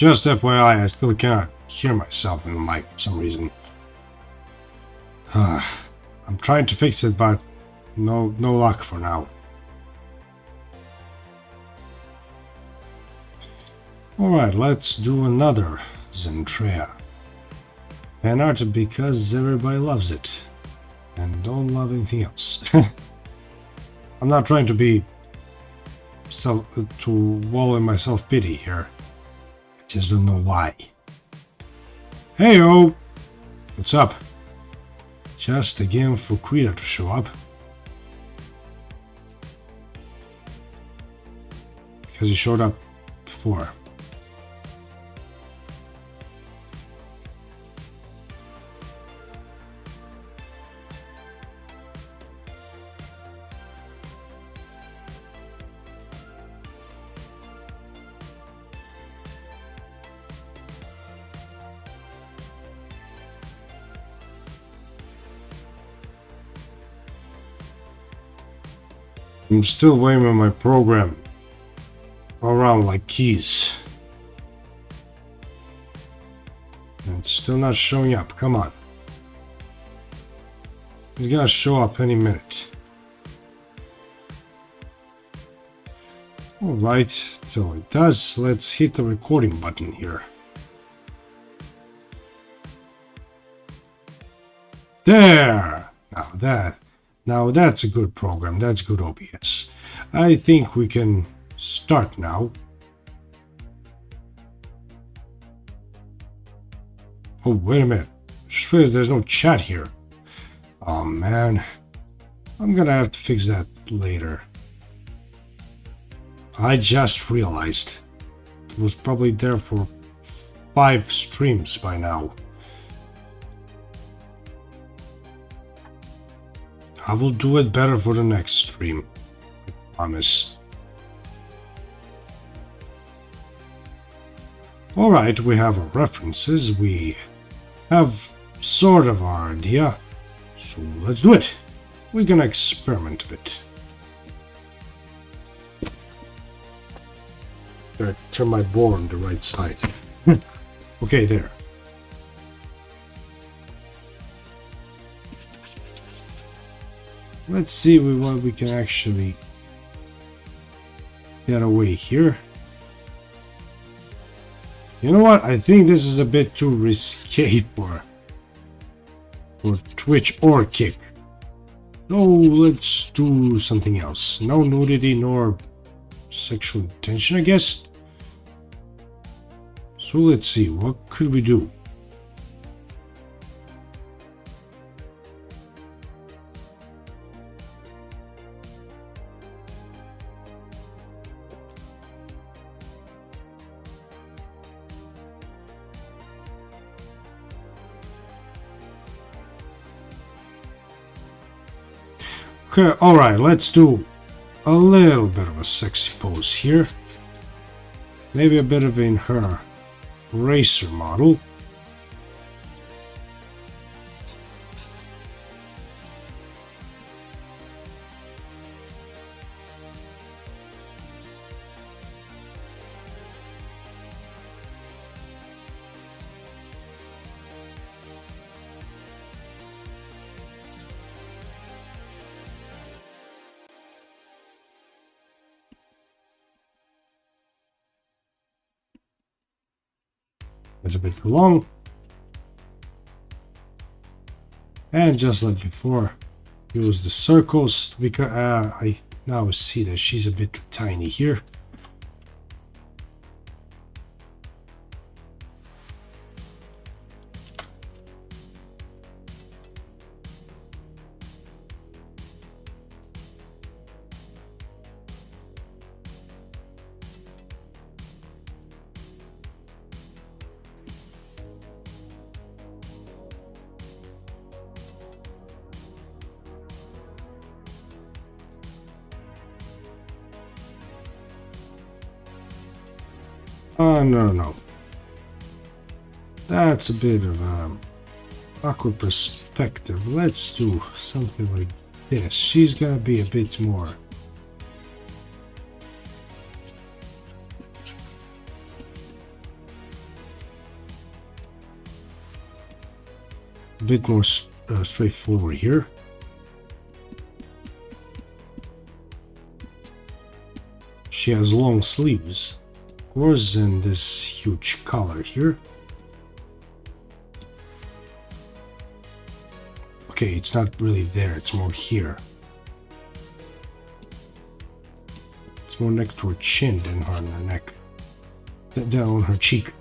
Just FYI, I still cannot hear myself in the mic for some reason. I'm trying to fix it, but no luck for now. Alright, let's do another Zentreya. Fan art because everybody loves it. And don't love anything else. I'm not trying to be to wallow in my self-pity here. I just don't know why. Heyo! What's up? Just again for Krita to show up. Because he showed up before. I'm still waving my program around like keys. And it's still not showing up. Come on. It's gonna show up any minute. Alright, till it does, let's hit the recording button here. There! Now that's a good program, that's good OBS. I think we can start now. Oh, wait a minute. Just realized there's no chat here. Oh man. I'm gonna have to fix that later. I just realized it was probably there for 5 streams by now. I will do it better for the next stream, I promise. Alright, we have our references, we have sort of our idea, so let's do it. We're gonna experiment a bit. Gotta turn my board on the right side. Okay, there. Let's see what we can actually get away here. You know what? I think this is a bit too risque for Twitch or Kick. No, let's do something else. No nudity nor sexual intention, I guess. So let's see, what could we do? Okay, alright, let's do a little bit of a sexy pose here. Maybe a bit of in her racer model. It's a bit too long. And just like before, use the circles because I now see that she's a bit too tiny here. No. That's a bit of awkward perspective. Let's do something like this. She's gonna be a bit more. bit more straightforward here. She has long sleeves, of course, and this huge collar here. Okay, it's not really there, it's more here. It's more next to her chin than on her neck. Than on her cheek.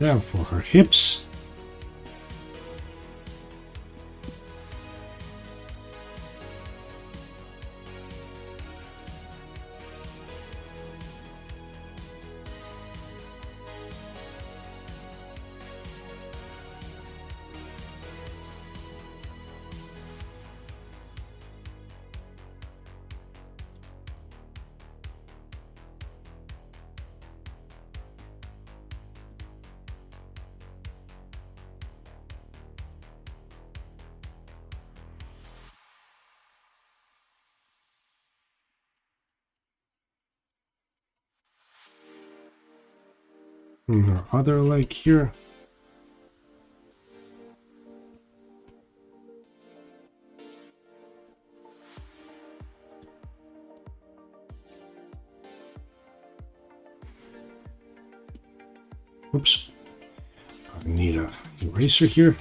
Now for her hips. And her other leg here. Oops. I need a eraser here.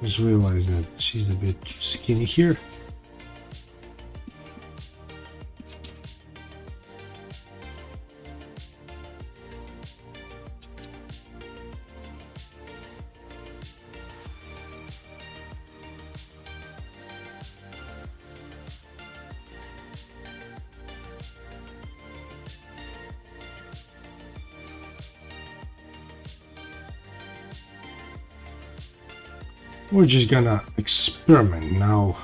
Just realized that she's a bit too skinny here. We're just gonna experiment now,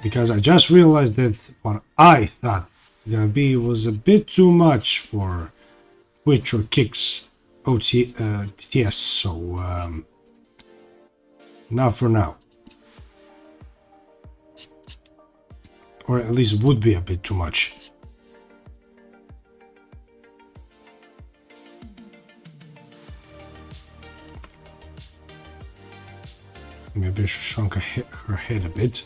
because I just realized that what I thought gonna be was a bit too much for Twitch or Kicks TTS, so not for now, or at least would be a bit too much. Maybe I should shrunk her head a bit.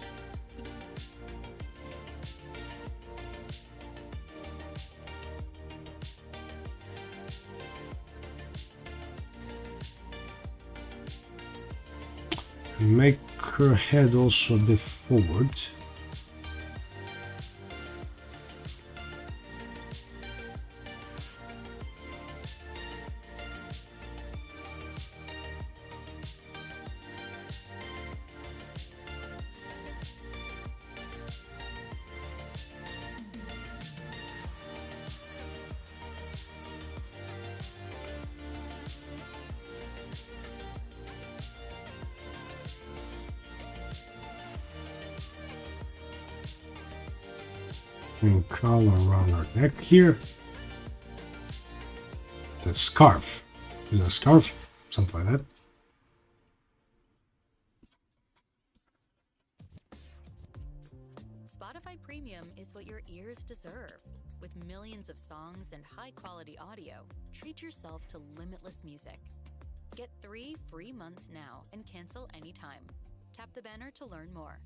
And make her head also a bit forward. And collar around her neck here. The scarf. Is it a scarf? Something like that. Spotify Premium is what your ears deserve. With millions of songs and high-quality audio, treat yourself to limitless music. Get 3 free months now and cancel anytime. Tap the banner to learn more.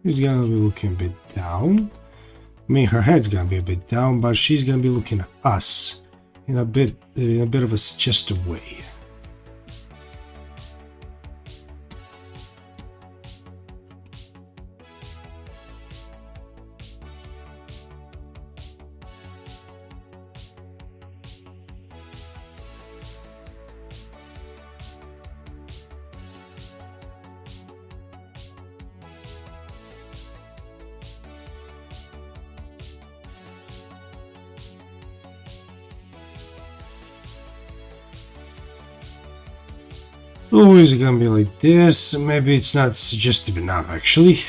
She's gonna be looking a bit down. I mean, her head's gonna be a bit down, but she's gonna be looking at us in a bit of a suggestive way. Always gonna be like this. Maybe it's not suggestive enough, actually.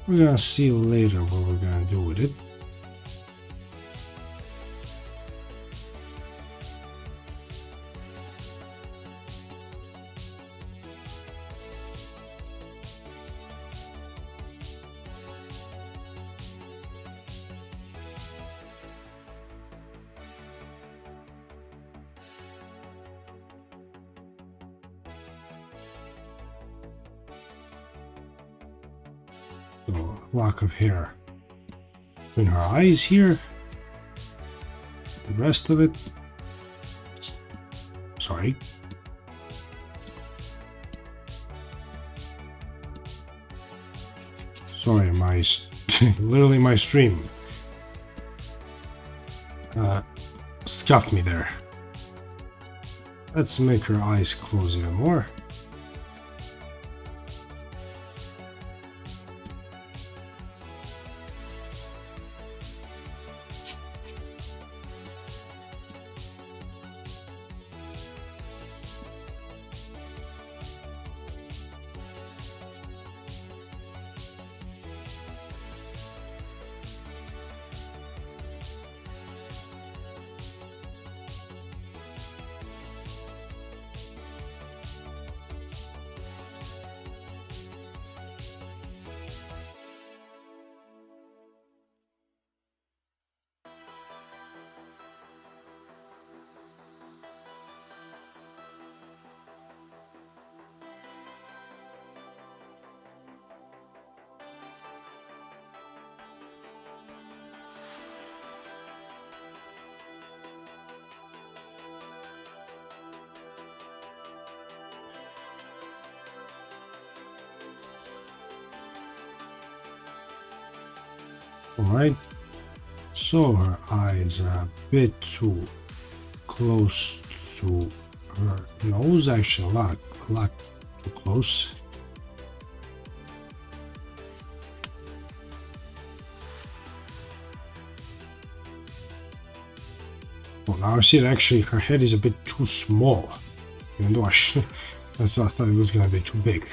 We're gonna see later what we're gonna do with it. So, lock of hair in her eyes here. The rest of it. Sorry. Sorry, my literally my stream scuffed me there. Let's make her eyes close even more. Alright, so her eyes are a bit too close to her nose, actually a lot too close. Well, now I see that actually her head is a bit too small, even though I thought it was gonna be too big.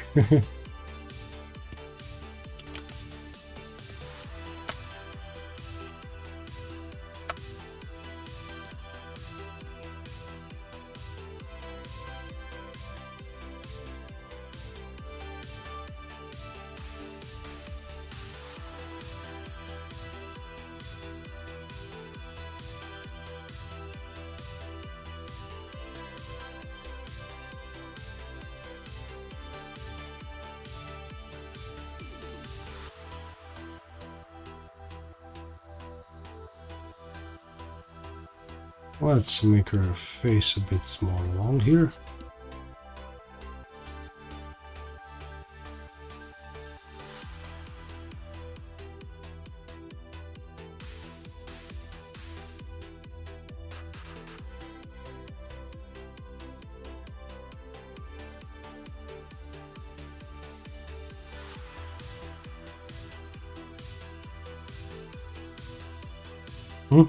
Let's make her face a bit more long here. Hmm?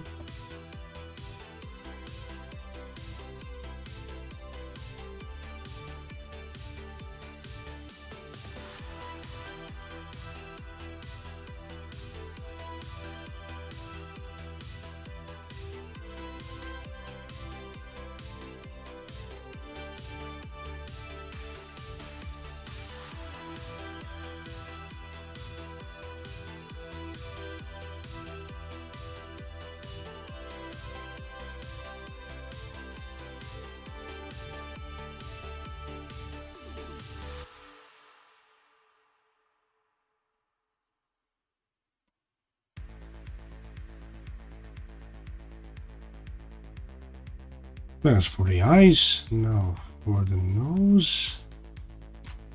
That's for the eyes. Now for the nose.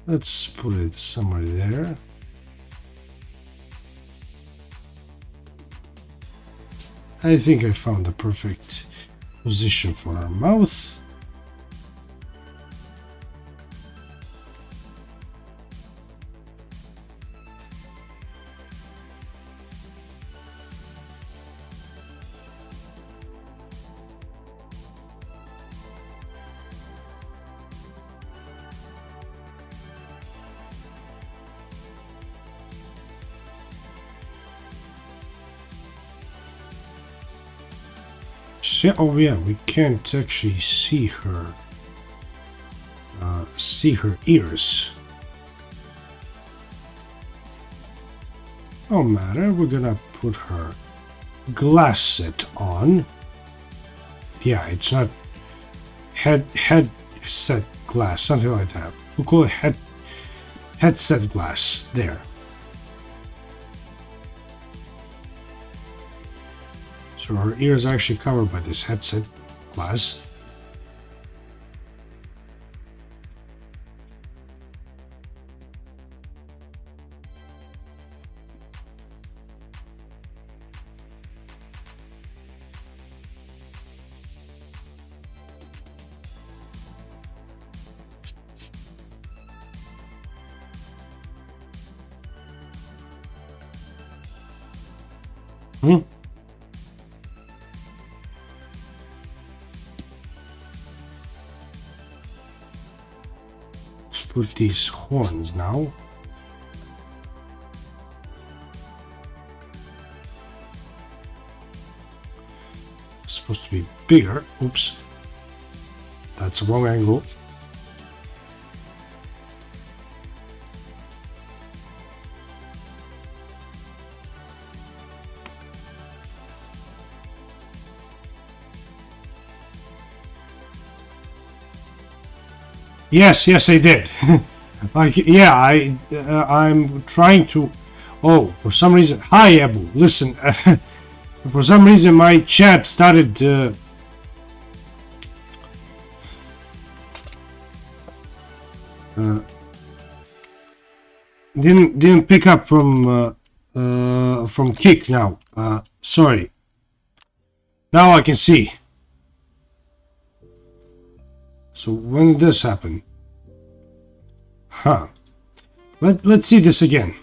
Let's put it somewhere there. I think I found the perfect position for her mouth. Oh yeah, we can't actually see her ears. No matter, we're gonna put her glass set on. Yeah, it's not headset glass, something like that. We'll call it headset glass. There. So her ears are actually covered by this headset glass. Hmm. Let's put these horns now. Supposed to be bigger. Oops. That's a wrong angle. Yes, I did. Like, yeah, I'm trying to. Oh, for some reason. Hi, Abu. Listen, for some reason my chat started. Didn't pick up from Kick now. Sorry. Now I can see. So when did this happen? Huh. Let's see this again.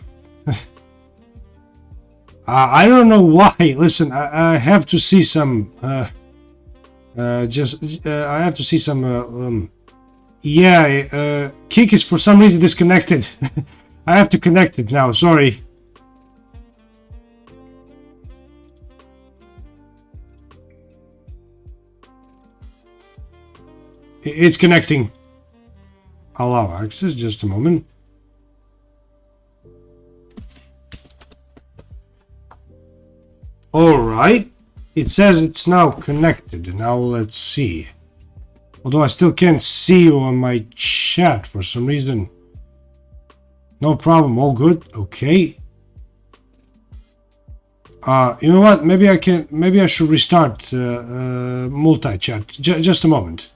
I don't know why. Listen, I have to see some. I have to see some. Yeah, Kick is for some reason disconnected. I have to connect it now. Sorry. It's connecting. Allow access. Just a moment. All right. It says it's now connected. Now let's see. Although I still can't see you on my chat for some reason. No problem. All good. Okay. You know what? Maybe I can. Maybe I should restart multi-chat. Just a moment.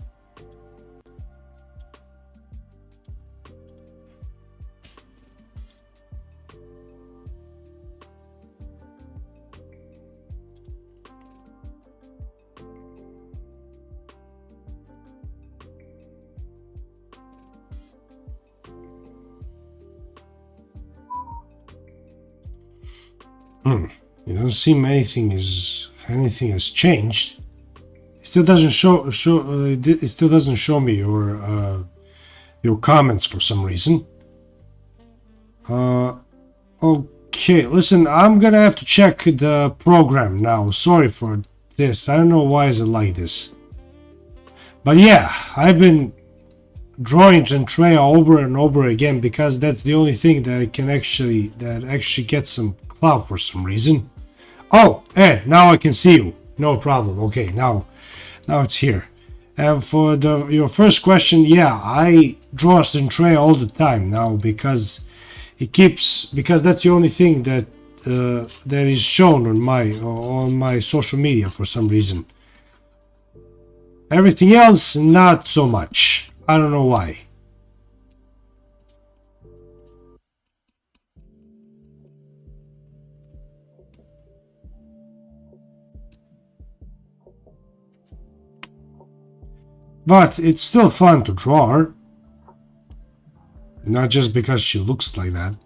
It doesn't seem anything has changed. It still doesn't show. It still doesn't show me your comments for some reason. Okay, listen, I'm gonna have to check the program now. Sorry for this. I don't know why is it like this. But yeah, I've been drawing Zentreya over and over again because that's the only thing that can actually gets some clout for some reason. Oh, Ed, now I can see you. No problem. Okay, now it's here. And for your first question, yeah, I draw Zentreya all the time now because that's the only thing that that is shown on my social media for some reason. Everything else, not so much. I don't know why. But it's still fun to draw her. Not just because she looks like that.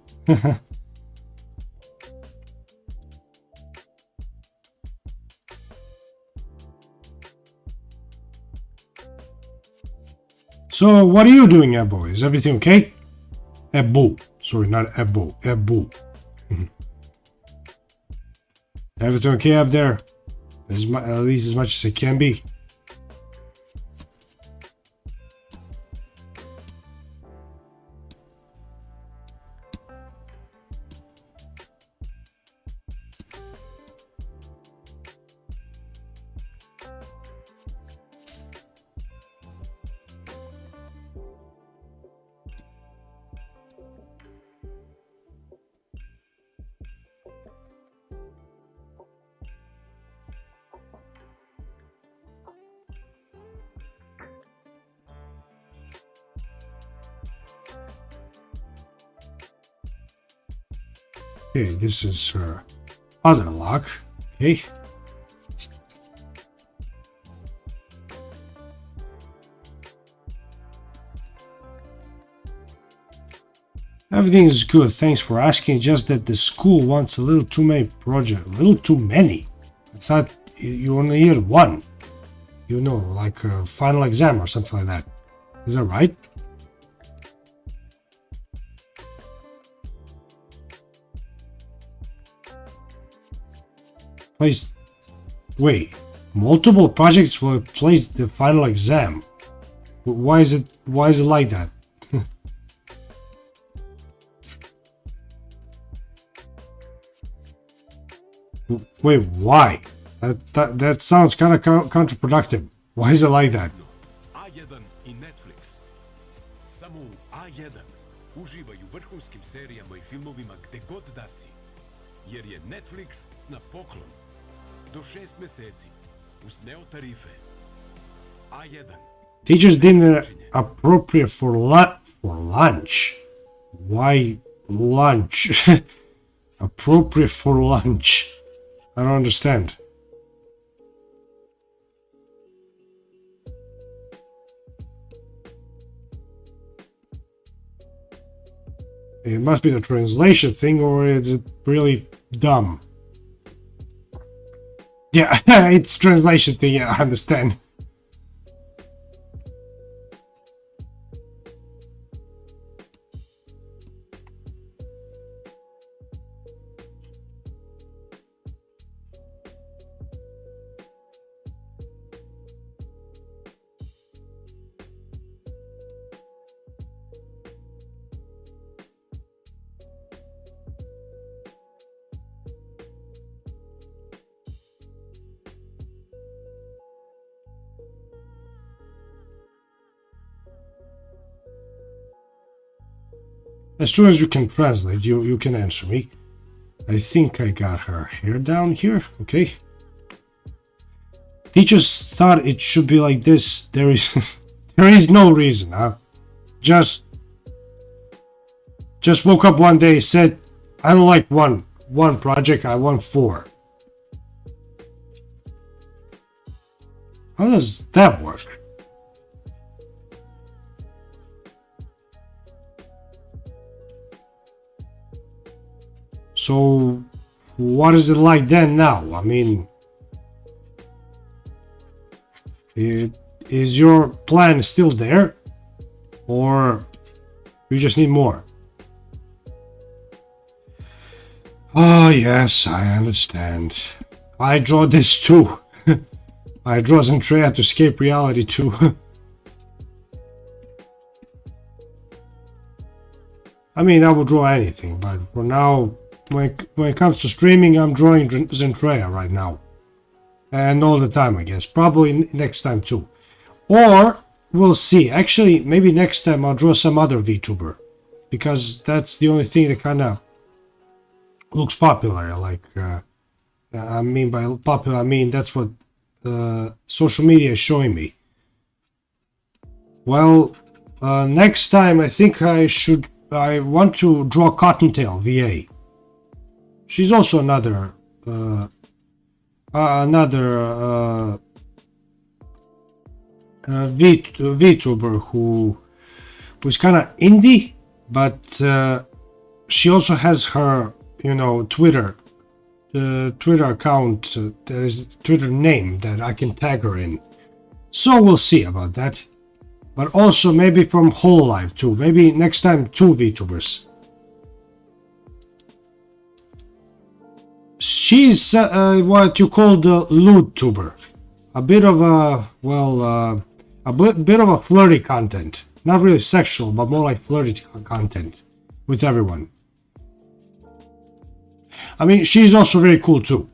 So, what are you doing, Ebo? Is everything okay? Ebo. Sorry, not Ebo. Ebo. Everything okay up there? at least as much as it can be. Okay, this is her other lock. Okay. Everything is good, thanks for asking. Just that the school wants a little too many projects. A little too many. I thought you only needed one. You know, like a final exam or something like that. Is that right? Place. Wait. Multiple projects will place the final exam. Why is it like that? Wait, why? That sounds kind of counterproductive. Why is it like that? A1 i Netflix. Samo u A1 uživaj u vrhunskim serijama i filmovima gde god da si. Jer je Netflix na poklon. Do 6 meseci. Uz neo tarife. A1. Teachers deemed it appropriate for lunch. Why lunch? Appropriate for lunch. I don't understand. It must be the translation thing, or is it really dumb? Yeah, it's translation thing, yeah, I understand. As soon as you can translate, you can answer me. I think I got her hair down here. Okay. Teachers thought it should be like this. There is there is no reason, huh? Just woke up one day, said, I don't like one project, I want 4. How does that work? So, what is it like then now? I mean, is your plan still there? Or you just need more? Oh, yes, I understand. I draw this too. I draw Zentreya to escape reality too. I mean, I will draw anything, but for now, when it comes to streaming, I'm drawing Zentreya right now. And all the time, I guess. Probably next time too. Or, we'll see. Actually, maybe next time I'll draw some other VTuber. Because that's the only thing that kind of looks popular. Like, I mean by popular, I mean that's what social media is showing me. Well, next time I think I want to draw Cottontail VA. She's also another VTuber who's kind of indie, but she also has her, you know, Twitter account. There is a Twitter name that I can tag her in. So we'll see about that. But also maybe from Hololive too. Maybe next time 2 VTubers. She's what you call the lewd tuber. A bit of a, well, bit of a flirty content. Not really sexual, but more like flirty content with everyone. I mean, she's also very cool too.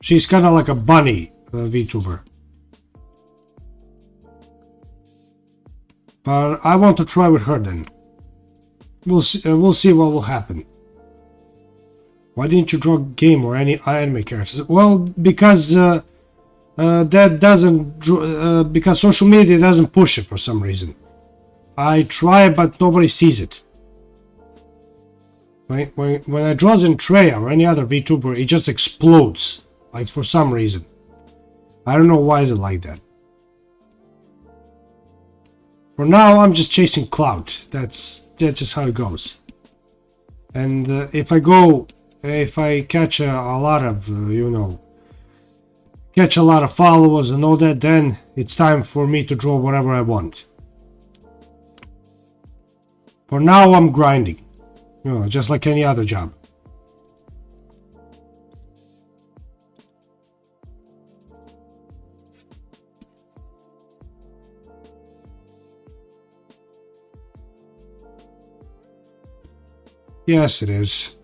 She's kind of like a bunny VTuber. But I want to try with her then. We'll see what will happen. Why didn't you draw game or any anime characters? Well, because that doesn't because social media doesn't push it for some reason. I try, but nobody sees it. When I draw Zentreya or any other VTuber, it just explodes, like for some reason. I don't know why is it like that. For now, I'm just chasing clout. That's just how it goes. And if I catch a lot of, catch a lot of followers and all that, then it's time for me to draw whatever I want. For now, I'm grinding. Just like any other job. Yes, it is.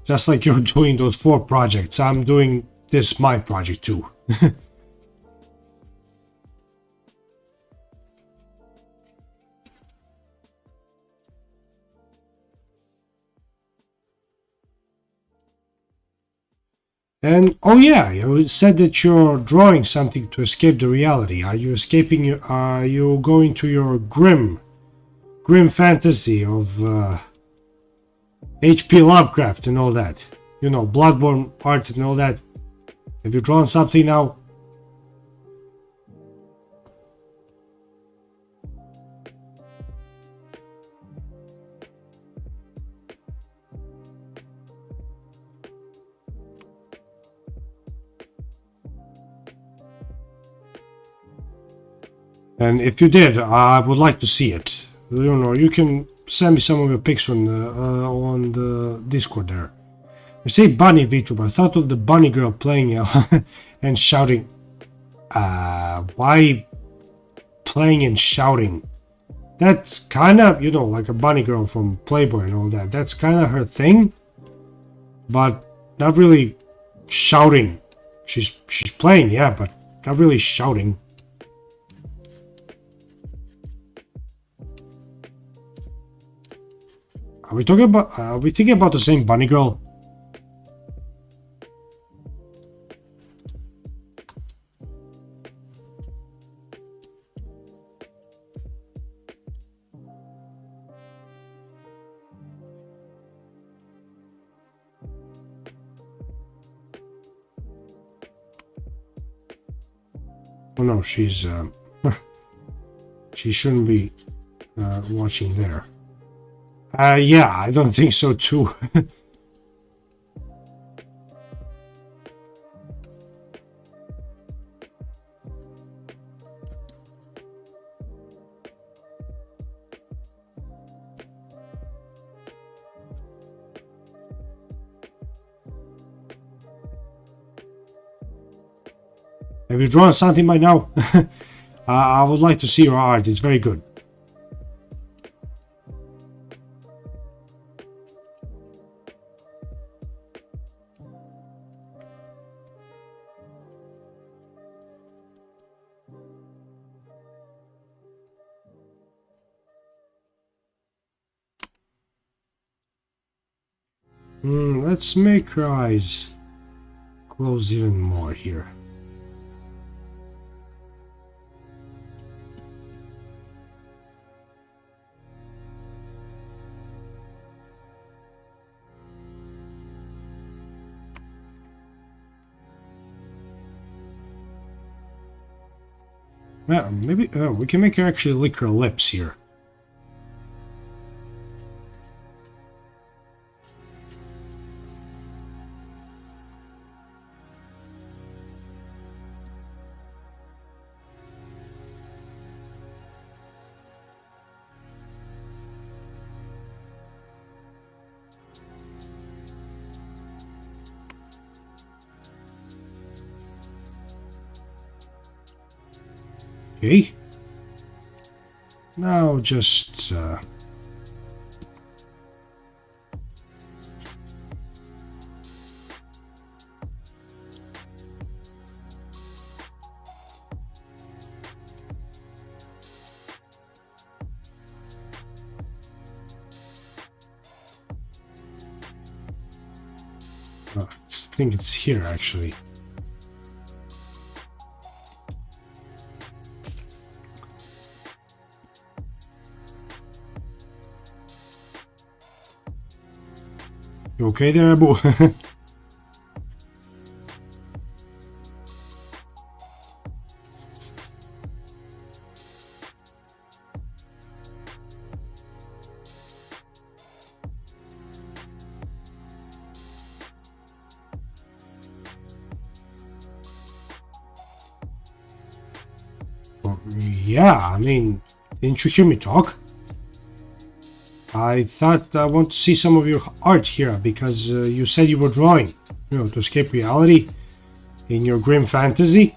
Just like you're doing those 4 projects, I'm doing this my project too. And oh yeah, you said that you're drawing something to escape the reality. Are you escaping? Are you going to your grim fantasy of H.P. Lovecraft and all that? Bloodborne art and all that. Have you drawn something now? And if you did, I would like to see it. You can send me some of your pics on the Discord there. You say bunny VTuber. I thought of the bunny girl playing and shouting. Why playing and shouting? That's kind of, like a bunny girl from Playboy and all that. That's kind of her thing, but not really shouting. She's playing, yeah, but not really shouting. Are we thinking about the same bunny girl? Oh no, she's she shouldn't be watching there. Yeah, I don't think so too. Have you drawn something by now? I would like to see your art. It's very good. Let's make her eyes close even more here. Yeah, maybe we can make her actually lick her lips here. Okay. Now just I think it's here actually. You okay there, Abu? Yeah, I mean, didn't you hear me talk? I thought I want to see some of your art here because you said you were drawing, to escape reality in your grim fantasy.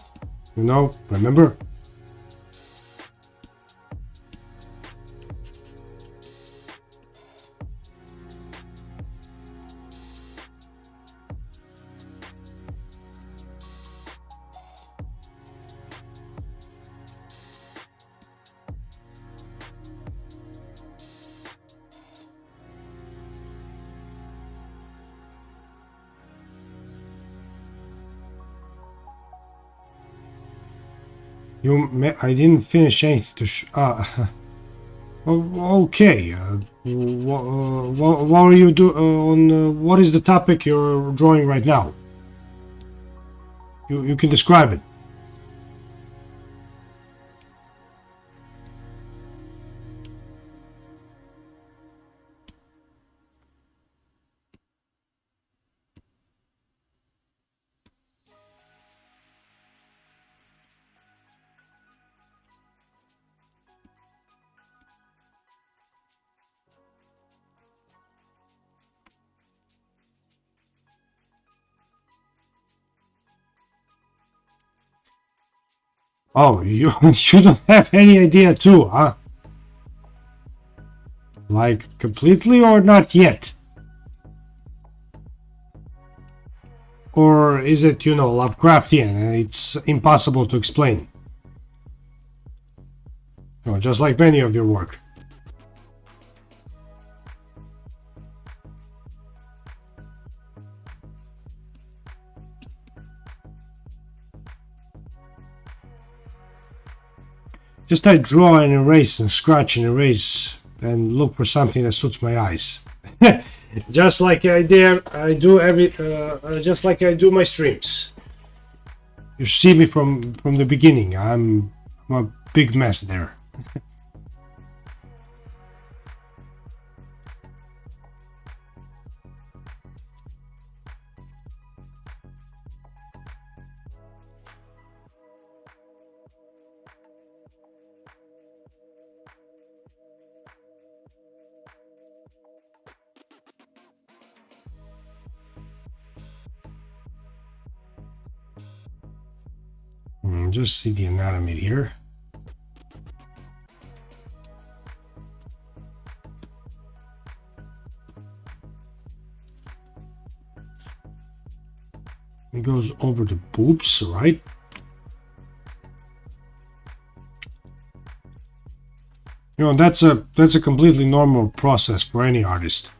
Remember? I didn't finish anything to okay. What are you what is the topic you're drawing right now? You can describe it. Oh, you you don't have any idea too, huh? Like completely or not yet? Or is it, Lovecraftian and it's impossible to explain? Just like many of your work. Just I draw and erase and scratch and erase and look for something that suits my eyes. Just like I do just like I do my streams. You see me from the beginning. I'm a big mess there. Just see the anatomy here. It goes over the boobs, right? That's a completely normal process for any artist.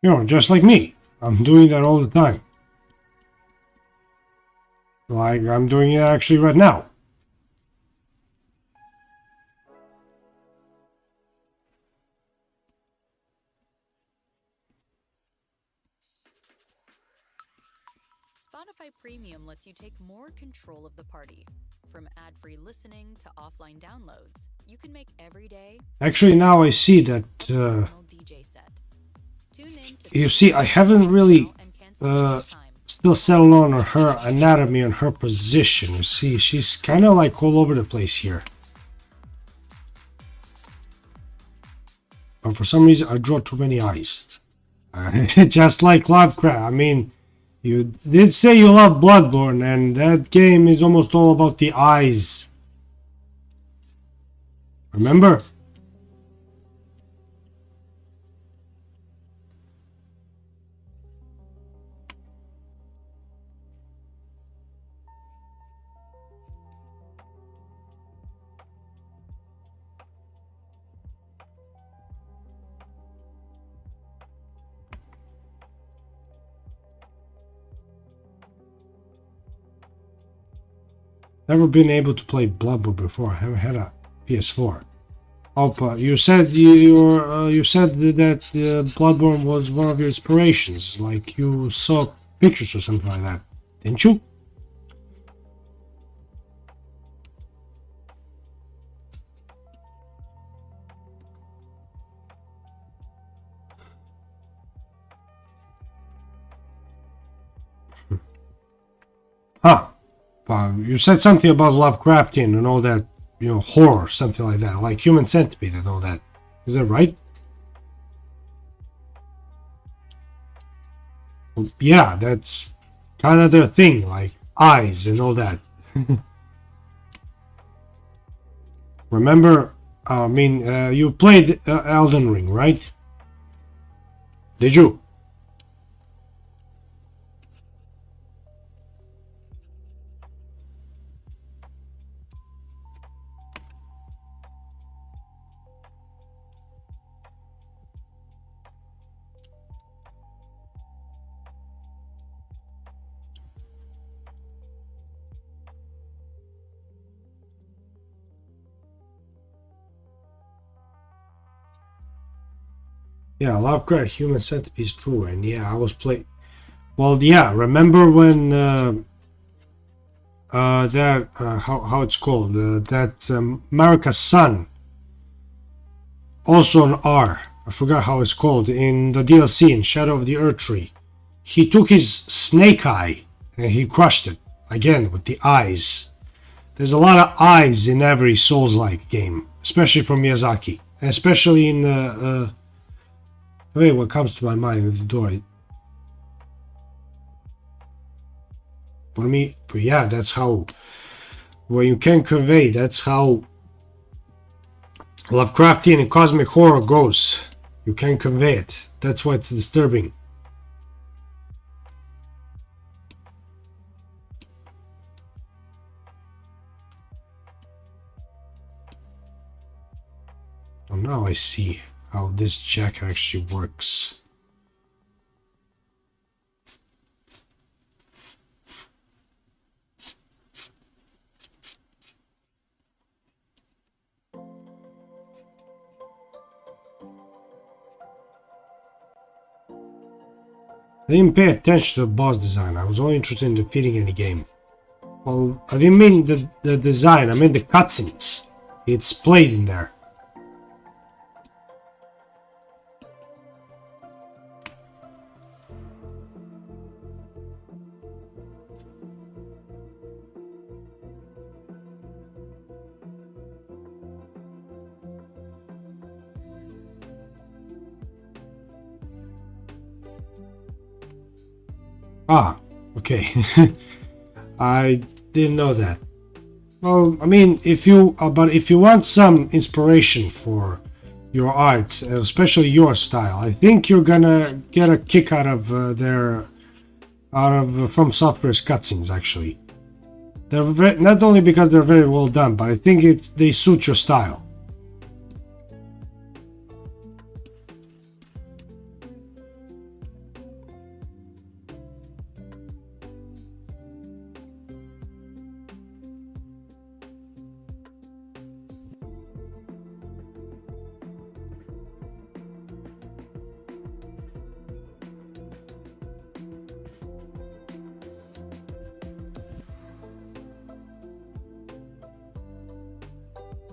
You know, just like me. I'm doing that all the time. Like I'm doing it actually right now. Spotify Premium lets you take more control of the party. From ad-free listening to offline downloads, you can make every day. Actually, now I see that. DJ set. Tune in to You see, I haven't really and cancel still settled on her anatomy and her position. You see, she's kind of like all over the place here. But for some reason, I draw too many eyes. Just like Lovecraft. I mean, you did say you love Bloodborne, and that game is almost all about the eyes. Remember? Never been able to play Bloodborne before. I haven't had a PS4. Opa, you said you said that Bloodborne was one of your inspirations. Like you saw pictures or something like that, didn't you? Huh. You said something about Lovecraftian and all that, you know, horror, something like that, like Human Centipede and all that. Is that right? Well, yeah, that's kind of their thing, like eyes and all that. Remember, you played Elden Ring, right? Did you? Yeah, Lovecraft Human Centipede is true, and yeah, I was playing. Well, yeah, remember when how it's called that America's Son, also an R. I forgot how it's called in the DLC in Shadow of the Earth Tree. He took his snake eye and he crushed it again with the eyes. There's a lot of eyes in every Souls-like game, especially from Miyazaki, and especially in wait, what comes to my mind with the door? But yeah, that's how. What you can convey. That's how Lovecraftian and cosmic horror goes. You can convey it. That's why it's disturbing. Oh, now I see how this jacket actually works. I didn't pay attention to the boss design. I was only interested in defeating any game. Well, I didn't mean the design. I mean the cutscenes. It's played in there. Ah, okay. I didn't know that. Well, I mean, if you want some inspiration for your art, especially your style, I think you're gonna get a kick out of From Software's cutscenes. Actually, they're not only because they're very well done, but I think they suit your style.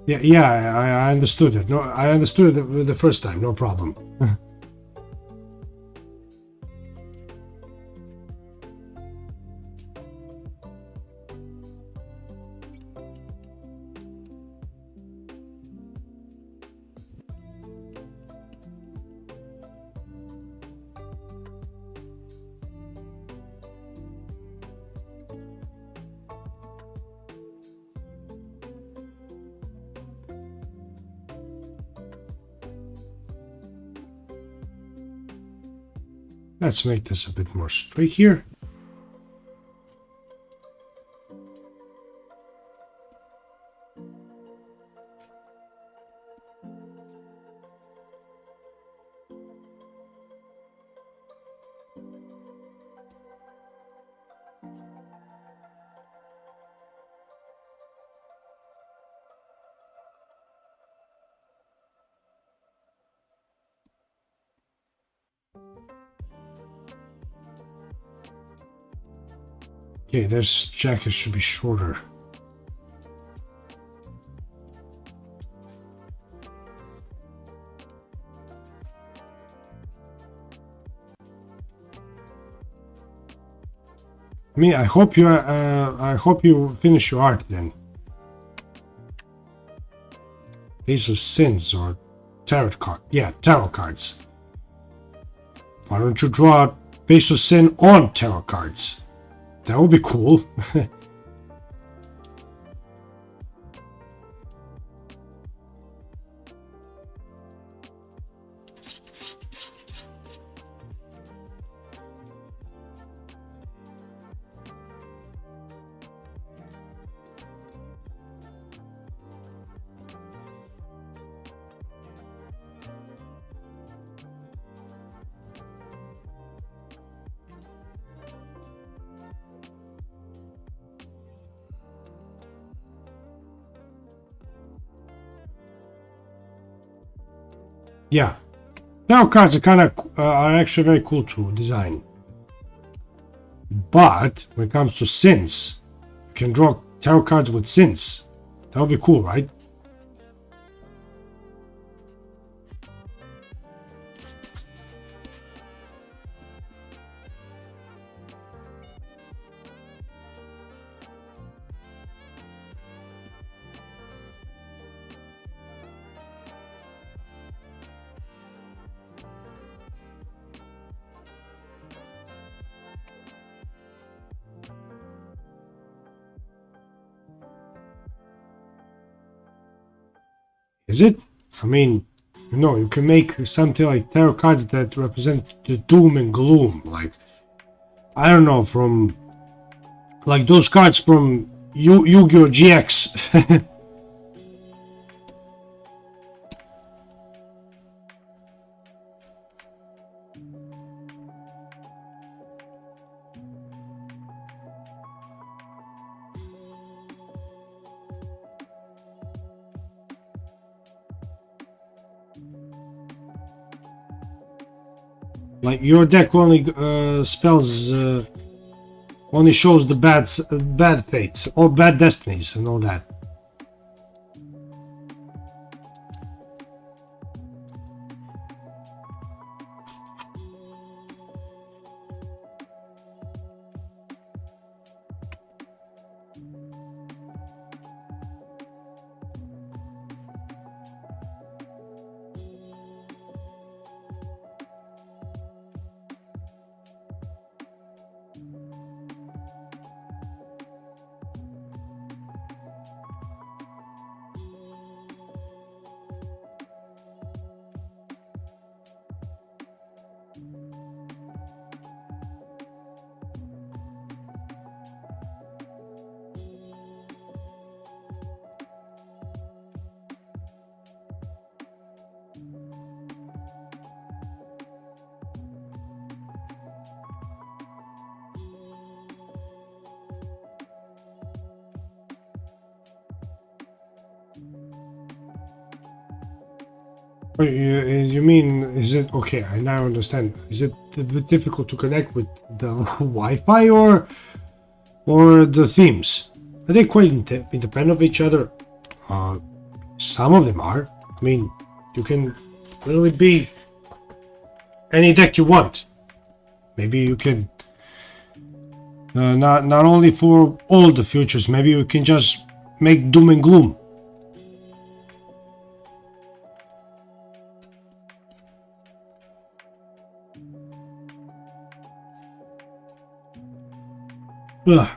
Yeah, I understood it. No, I understood it the first time, no problem. Let's make this a bit more straight here. Okay, this jacket should be shorter. I hope you finish your art then. Ace of Sins or tarot card. Yeah, tarot cards. Why don't you draw Ace of Sin on tarot cards? That would be cool. Yeah, tarot cards are actually very cool to design. But when it comes to sins, you can draw tarot cards with sins. That would be cool, right? Is it? You can make something like tarot cards that represent the doom and gloom. Like, I don't know, from like those cards from Yu-Gi-Oh! GX. Like your deck only spells, only shows the bad fates or bad destinies and all that. You mean, is it okay? I now understand. Is it a bit difficult to connect with the Wi-Fi or the themes? Are they quite independent of each other? Some of them are. I mean, you can literally be any deck you want. Maybe you can not only for all the futures. Maybe you can just make doom and gloom. Ugh.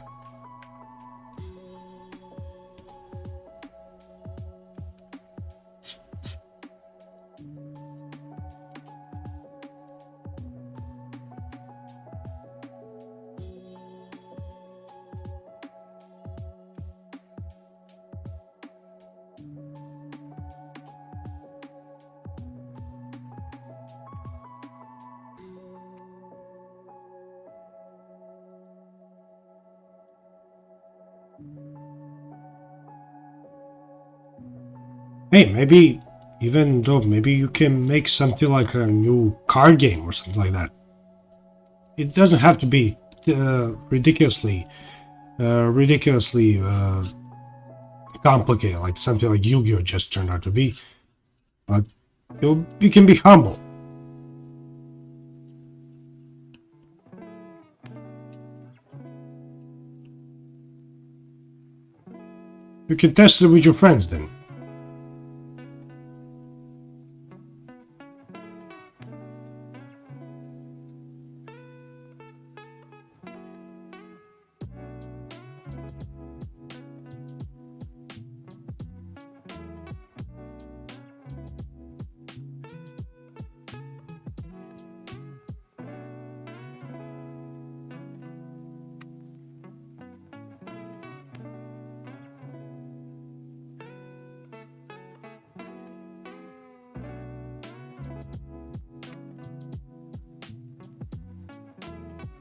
Hey, maybe, even though maybe you can make something like a new card game or something like that. It doesn't have to be ridiculously complicated, like something like Yu-Gi-Oh just turned out to be. But you can be humble. You can test it with your friends then.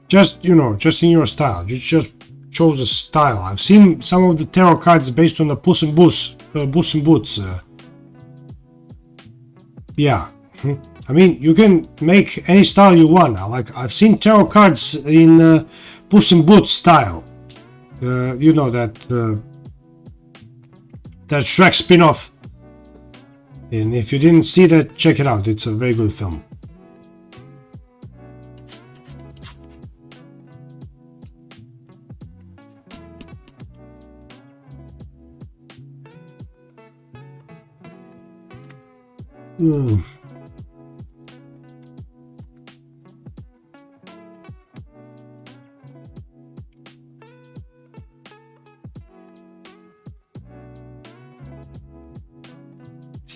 Just, you know, just in your style. You just chose a style. I've seen some of the tarot cards based on the Puss in Boots. Yeah. I mean, you can make any style you want. Like, I've seen tarot cards in Puss in Boots style. You know, that Shrek spin-off. And if you didn't see that, check it out. It's a very good film. I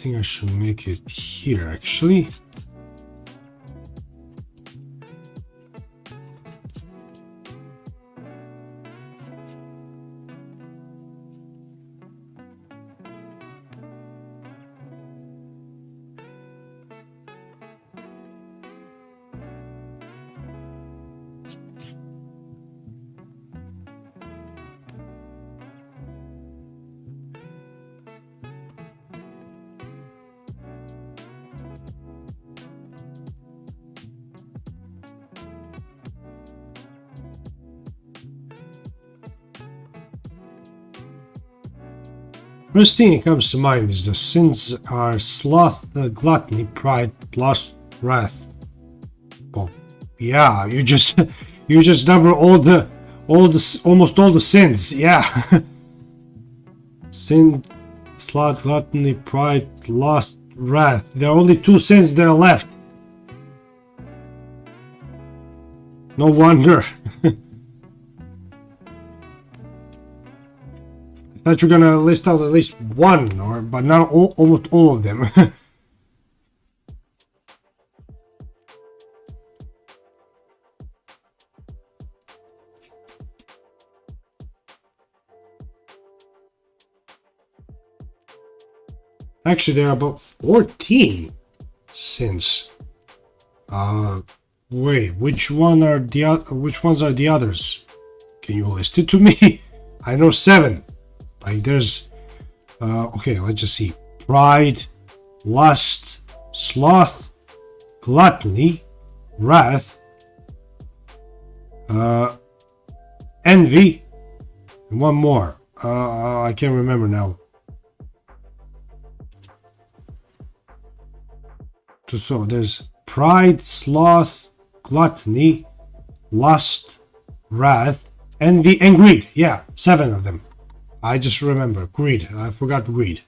think I should make it here actually. First thing that comes to mind is the sins are sloth, gluttony, pride, lust, wrath. Well, yeah, you just number almost all the sins. Yeah, sin, sloth, gluttony, pride, lust, wrath. There are only 2 sins that are left. No wonder. That you're gonna list out at least one, but not almost all of them. Actually, there are about 14 sins. Wait, which ones are the others? Can you list it to me? I know 7. Like there's, okay, let's just see. Pride, lust, sloth, gluttony, wrath, envy, and one more. I can't remember now. So there's pride, sloth, gluttony, lust, wrath, envy, and greed. Yeah, 7 of them. I just remember. Greed. I forgot greed.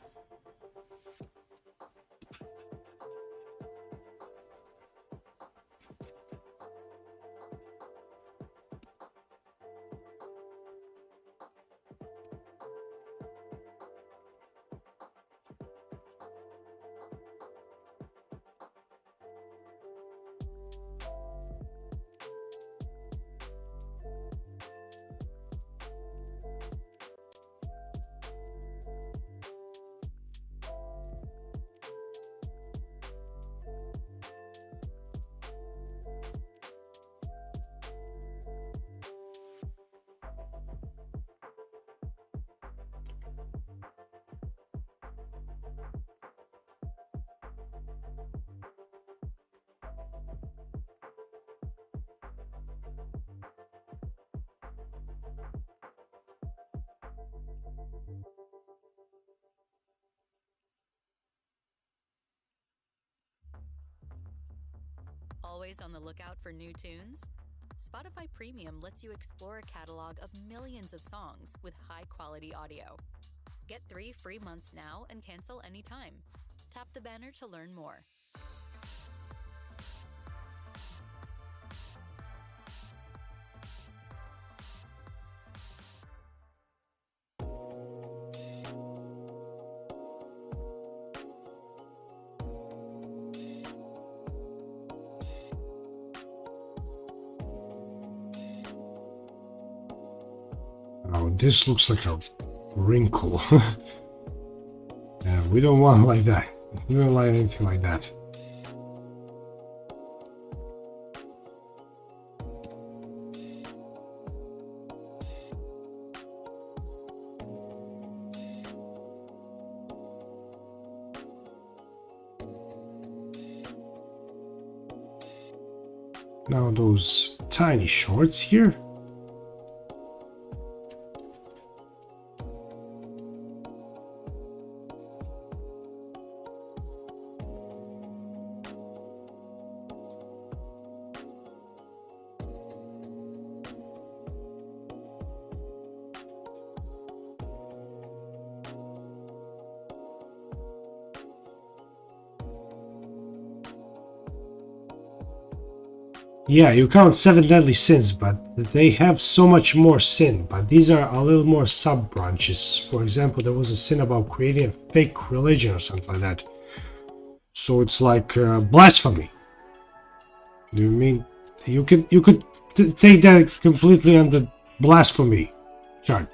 Always on the lookout for new tunes? Spotify Premium lets you explore a catalog of millions of songs with high-quality audio. Get 3 free months now and cancel anytime. Tap the banner to learn more. Oh, this looks like a wrinkle. Yeah, we don't want it like that. We don't like anything like that. Now those tiny shorts here. Yeah, you count 7 deadly sins, but they have so much more sin. But these are a little more sub-branches. For example, there was a sin about creating a fake religion or something like that. So it's like blasphemy. Do you mean you could take that completely under blasphemy chart?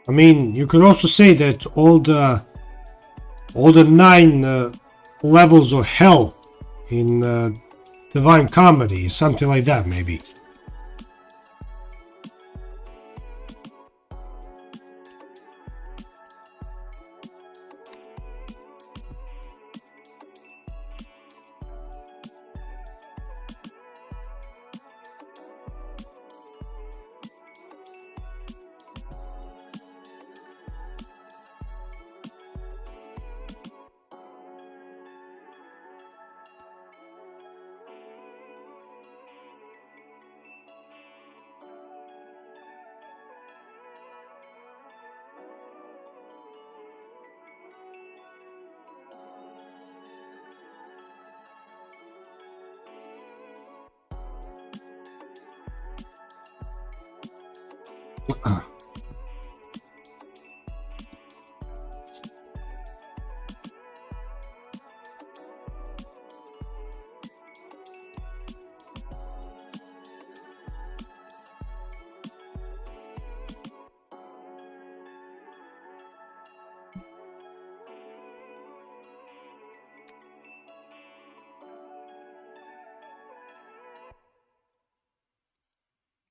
I mean, you could also say that all the 9 levels of hell in Divine Comedy, something like that, maybe.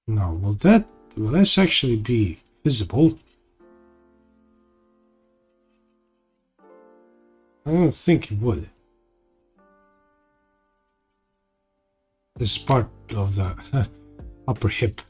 No, will this actually be visible? I don't think it would. This is part of the upper hip.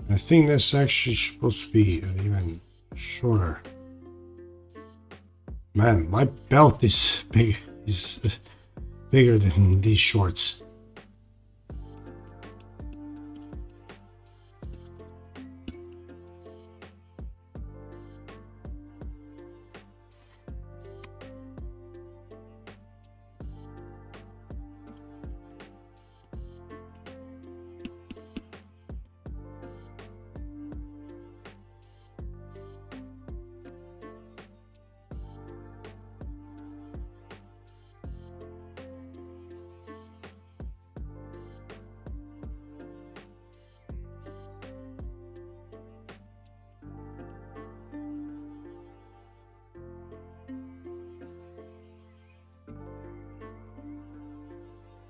I think that's actually supposed to be even shorter. Man, my belt is bigger than these shorts.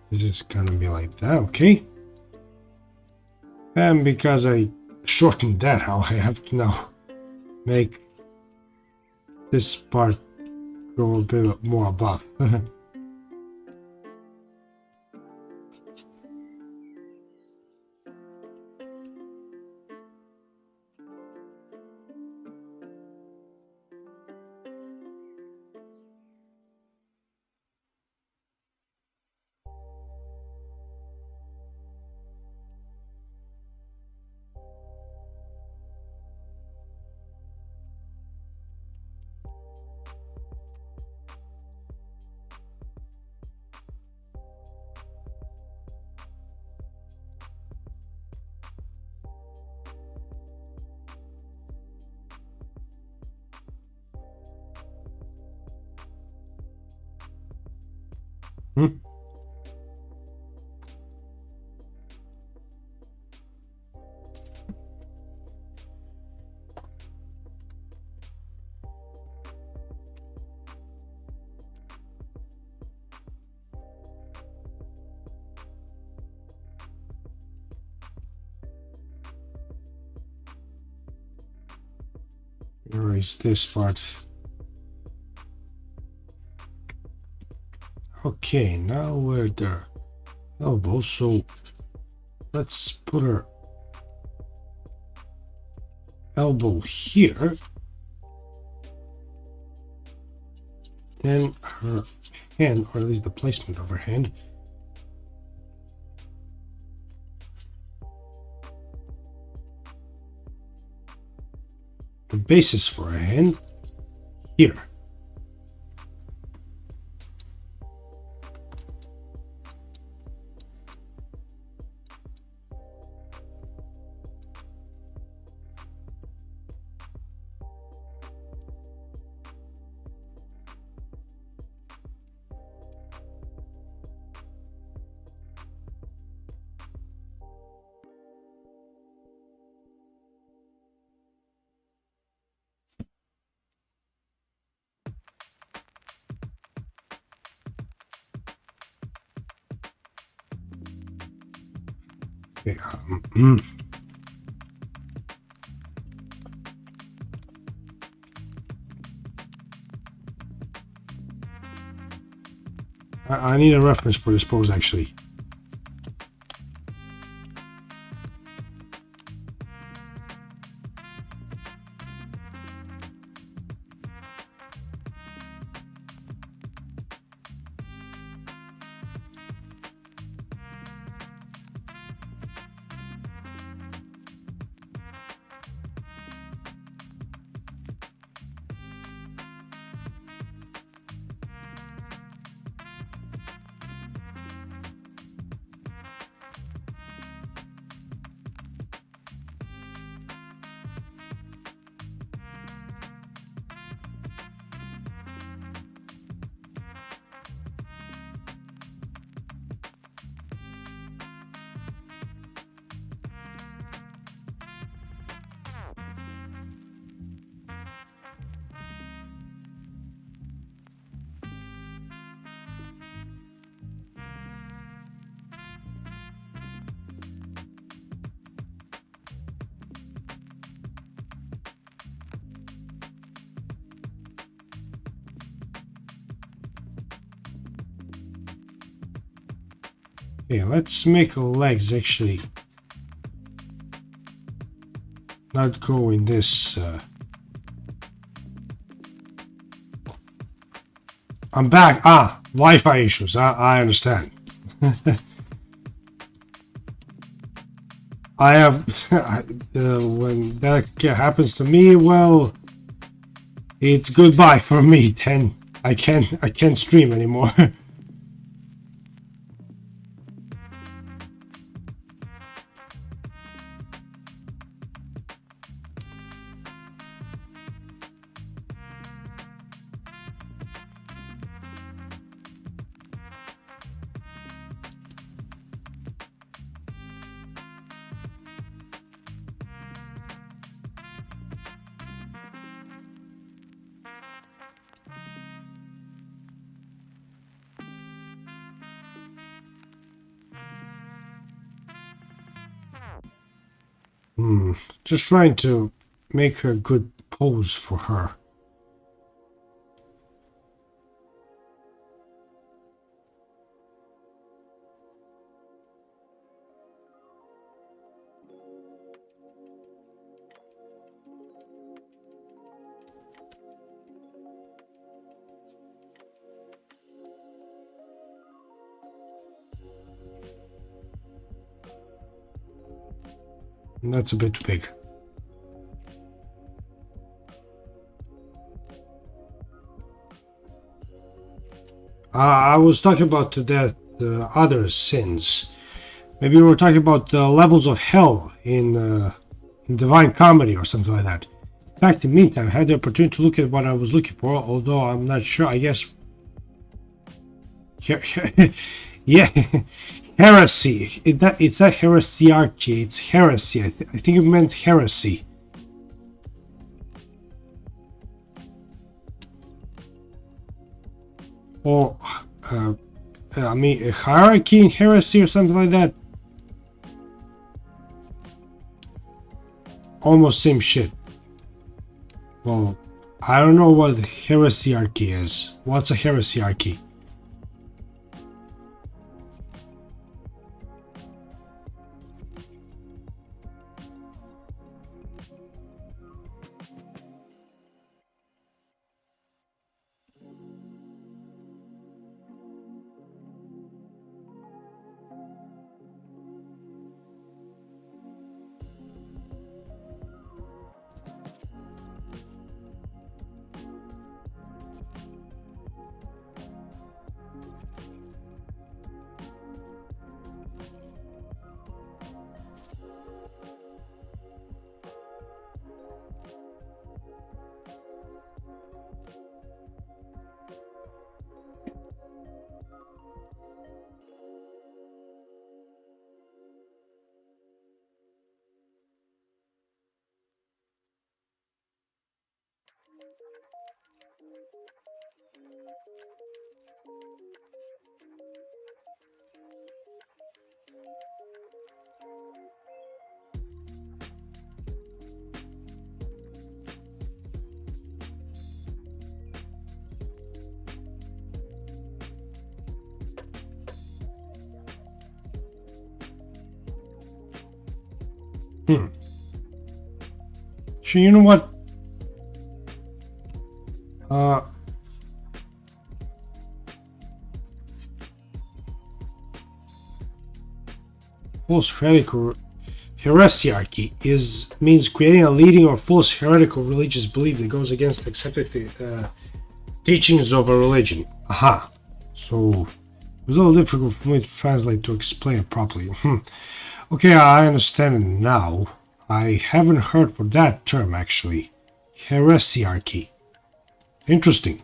This is gonna be like that, okay? And because I shortened that out, I have to now make this part go a bit more above. Hmm? Where is this part? Okay, now we're the elbow, so let's put her elbow here. Then her hand, or at least the placement of her hand. The basis for her hand here. Okay, I need a reference for this pose actually. Okay, let's make legs actually not go in this. I'm back. Ah, Wi-Fi issues. I understand. I have when that happens to me, well, it's goodbye for me. Then I can't stream anymore. Just trying to make a good pose for her. That's a bit big. I was talking about that other sins. Maybe we were talking about the levels of hell in Divine Comedy or something like that. In fact, in the meantime, I had the opportunity to look at what I was looking for, although I'm not sure. I guess... yeah, heresy. It's not heresiarchy, it's heresy. I think it meant heresy. Or, I mean, a hierarchy in heresy or something like that. Almost same shit. Well, I don't know what heresiarchy is. What's a heresiarchy? So you know what? False heretical heresiarchy means creating a leading or false heretical religious belief that goes against accepted teachings of a religion. Aha. So it was a little difficult for me to translate to explain it properly. Okay, I understand it now. I haven't heard for that term actually. Heresiarchy. Interesting.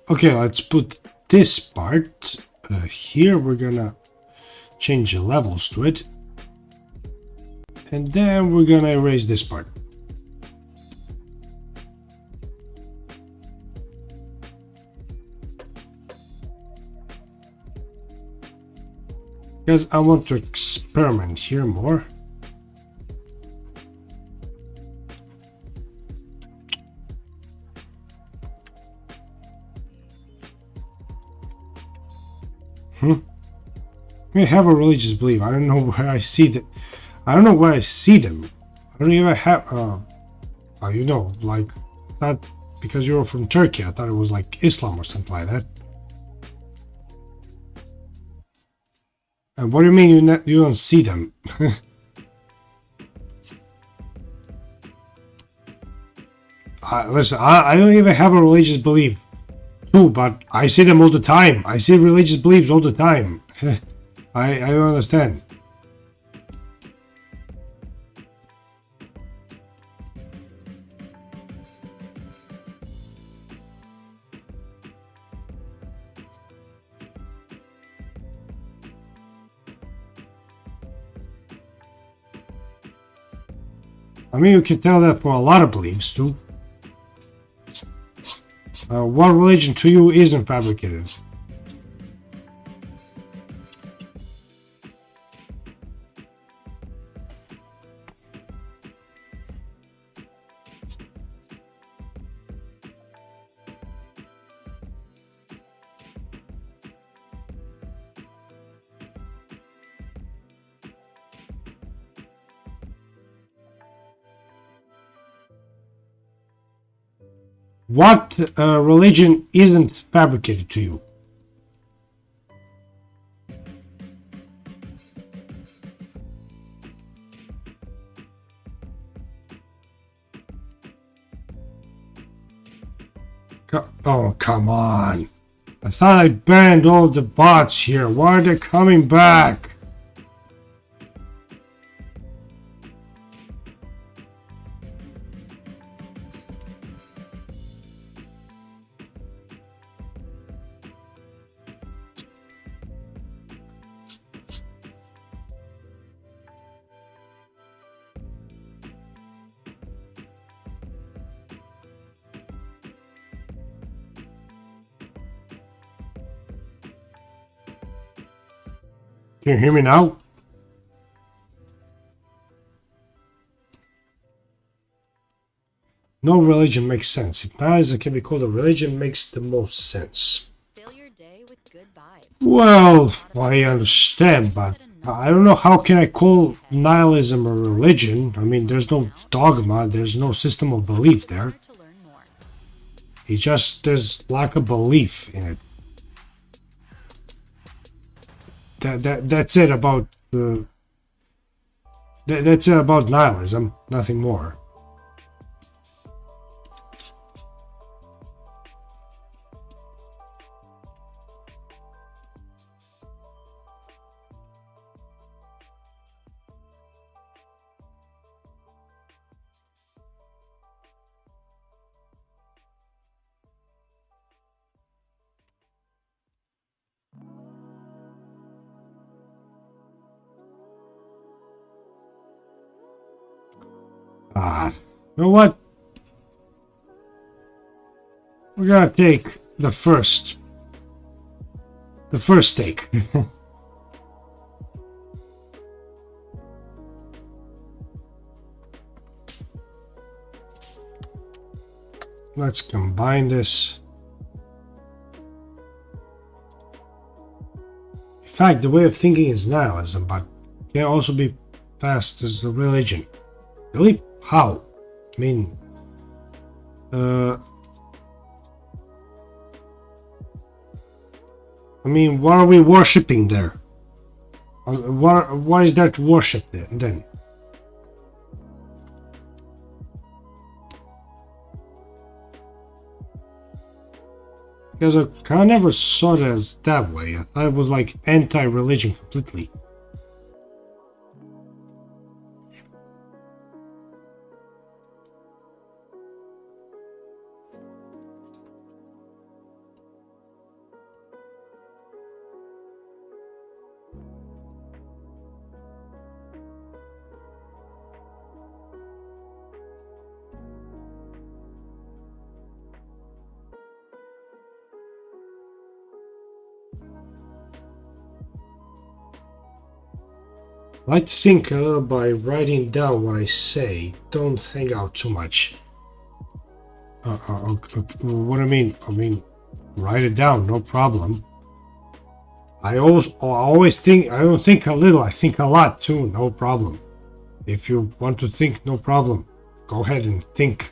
Okay, let's put this part here. We're gonna change the levels to it. And then we're gonna erase this part. Because I want to experiment here more. I have a religious belief. I don't know where I see that. I don't know where I see them. I don't even have. You know, like that because you're from Turkey. I thought it was like Islam or something like that. And what do you mean you don't see them? Listen, I don't even have a religious belief too, but I see them all the time. I see religious beliefs all the time. I don't understand. I mean, you can tell that for a lot of beliefs too. What religion to you isn't fabricated? What religion isn't fabricated to you? Oh, come on. I thought I banned all the bots here. Why are they coming back? Can you hear me now? No religion makes sense. If nihilism can be called a religion, makes the most sense. Fill your day with good vibes. Well, I understand, but I don't know how can I call nihilism a religion. I mean, there's no dogma, there's no system of belief there. To learn more. It just, there's lack of belief in it. That's it about the. That's it about nihilism, nothing more. You know what? We're gonna take the first take. Let's combine this. In fact, the way of thinking is nihilism, but can also be passed as a religion. Really? How? I mean, what are we worshipping there? What is there to worship there then? Because I kind of never saw it as that way. I thought it was like anti-religion completely. I like to think by writing down what I say. Don't hang out too much. Okay, what do I mean? I mean, write it down, no problem. I always think, I don't think a little, I think a lot too, no problem. If you want to think, no problem. Go ahead and think.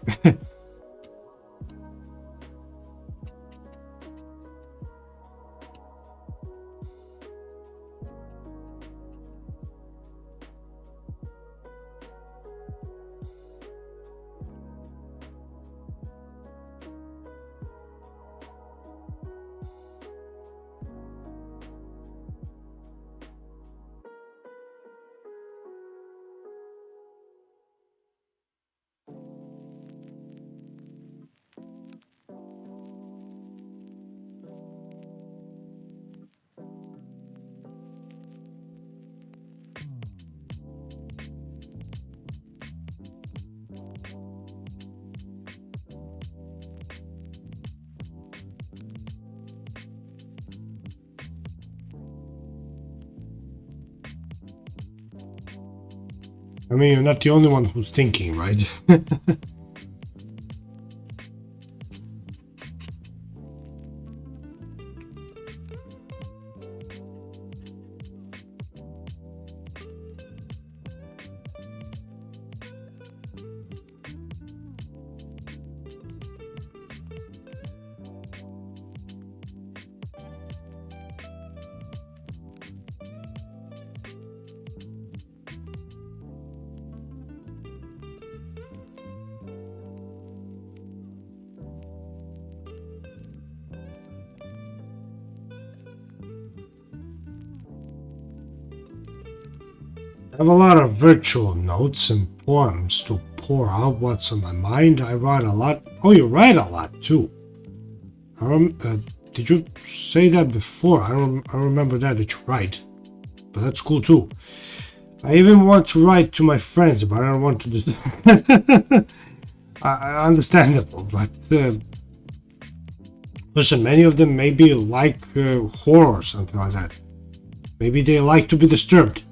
I mean, you're not the only one who's thinking, right? I have a lot of virtual notes and poems to pour out what's on my mind. I write a lot. Oh, you write a lot too. Did you say that before? I remember that you write, but that's cool too. I even want to write to my friends, but I don't want to just. Understandable, but listen, many of them maybe like horror or something like that. Maybe they like to be disturbed.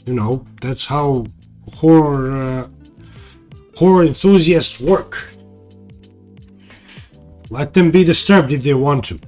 You know, that's how horror enthusiasts work. Let them be disturbed if they want to.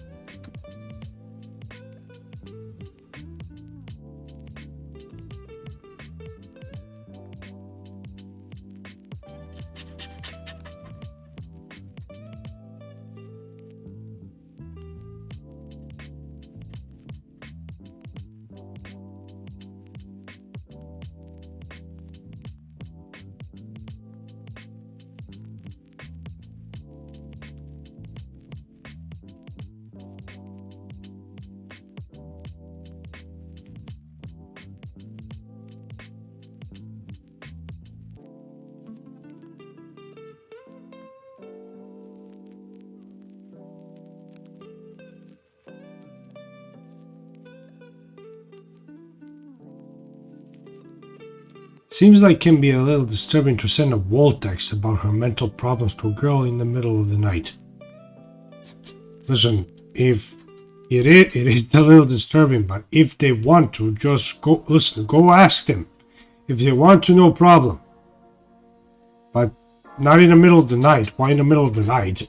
Seems like it can be a little disturbing to send a wall text about her mental problems to a girl in the middle of the night. Listen, if it is a little disturbing, but if they want to, just go listen, go ask them. If they want to, no problem. But not in the middle of the night. Why in the middle of the night?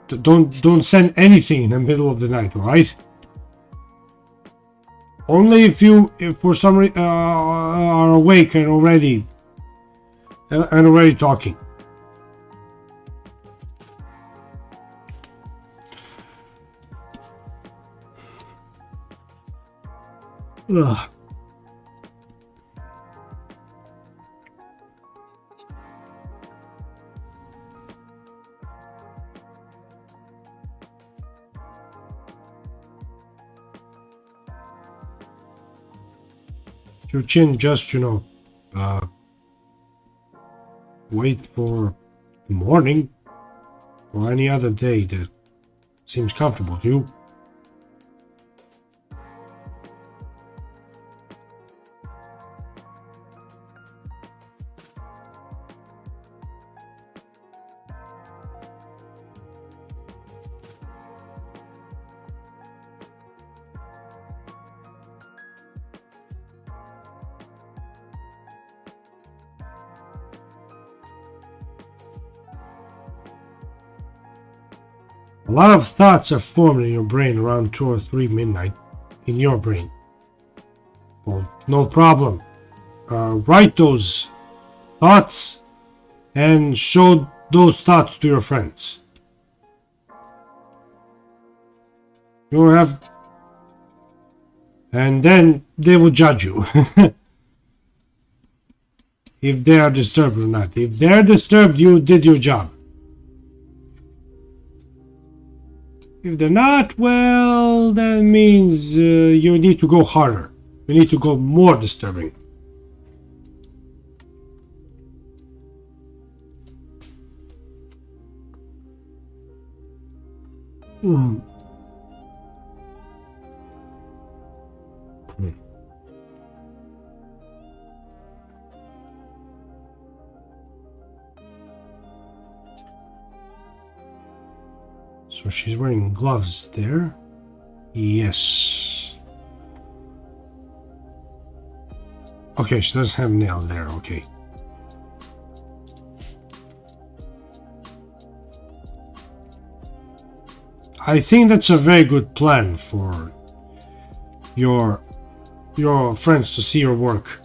Don't send anything in the middle of the night, alright? Only if for some reason are awake and already talking. Ugh. Your chin, just, wait for the morning or any other day that seems comfortable to you. A lot of thoughts are formed in your brain around 2 or 3 midnight. in your brain. Well, no problem. Write those thoughts and show those thoughts to your friends. You have, and then they will judge you if they are disturbed or not. If they're disturbed, you did your job. If they're not, well, that means you need to go harder. You need to go more disturbing. Mm. So she's wearing gloves there. Yes. Okay, she doesn't have nails there. Okay. I think that's a very good plan for your friends to see your work.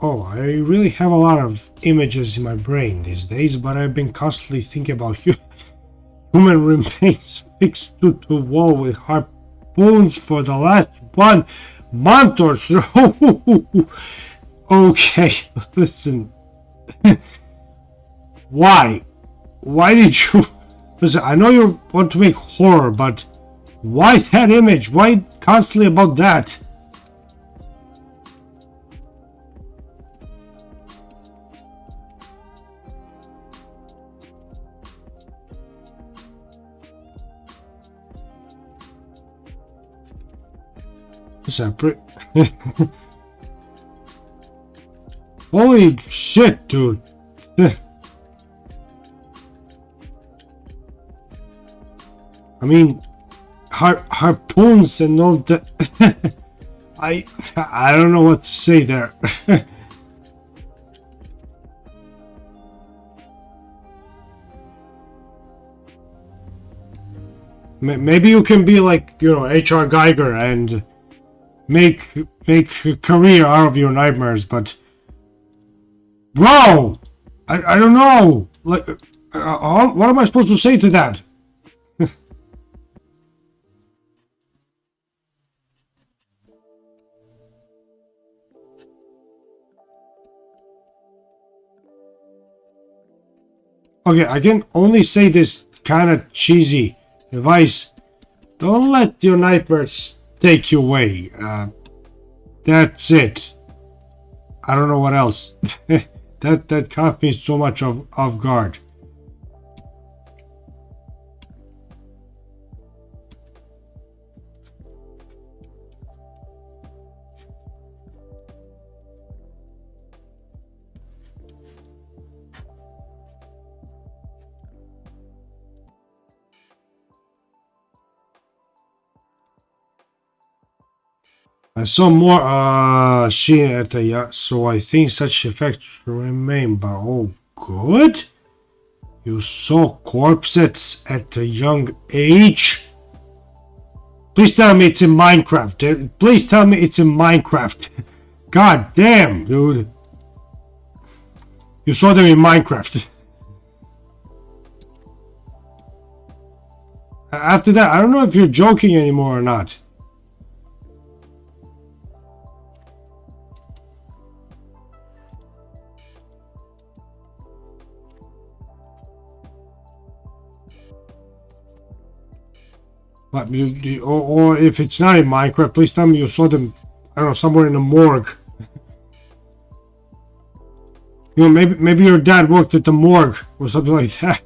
Oh, I really have a lot of images in my brain these days, but I've been constantly thinking about human remains fixed to the wall with harpoons for the last 1 month or so. Okay, listen. Why? Why did you... Listen, I know you want to make horror, but why that image? Why constantly about that? Holy shit, dude. I mean, harpoons and all that. I don't know what to say there. Maybe you can be like, H.R. Geiger and make a career out of your nightmares, but bro, I don't know, like, what am I supposed to say to that? Okay, I can only say this kind of cheesy advice: don't let your nightmares take you away. That's it. I don't know what else. that caught me so much off guard. I saw more sheen at the yacht, so I think such effects remain, but oh good? You saw corpses at a young age? Please tell me it's in Minecraft. Please tell me it's in Minecraft. God damn, dude. You saw them in Minecraft. After that, I don't know if you're joking anymore or not. But or if it's not in Minecraft, please tell me you saw them, I don't know, somewhere in the morgue. You know, maybe your dad worked at the morgue or something like that.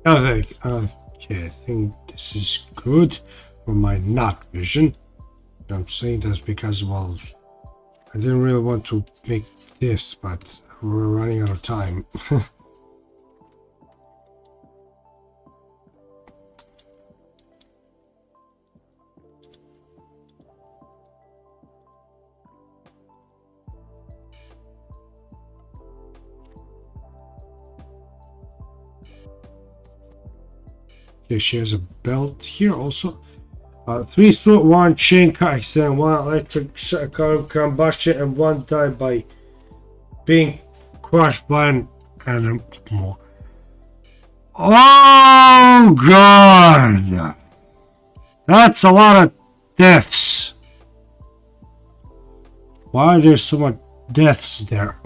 Okay, I think this is good for my night vision. I'm saying that's because, well, I didn't really want to make this, but we're running out of time. Okay, she has a belt here also. 3 stroke, 1 chain car accident, 1 electric car combustion, and 1 died by being crushed by an animal. Oh god! That's a lot of deaths. Why are there so much deaths there?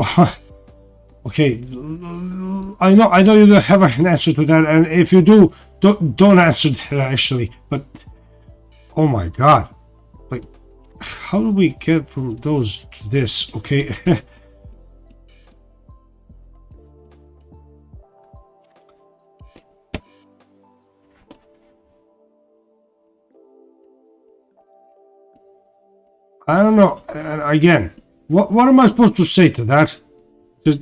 Okay, I know you don't have an answer to that, and if you do, don't answer that actually. But oh my god, like, how do we get from those to this? Okay. I don't know. And again, what am I supposed to say to that? Just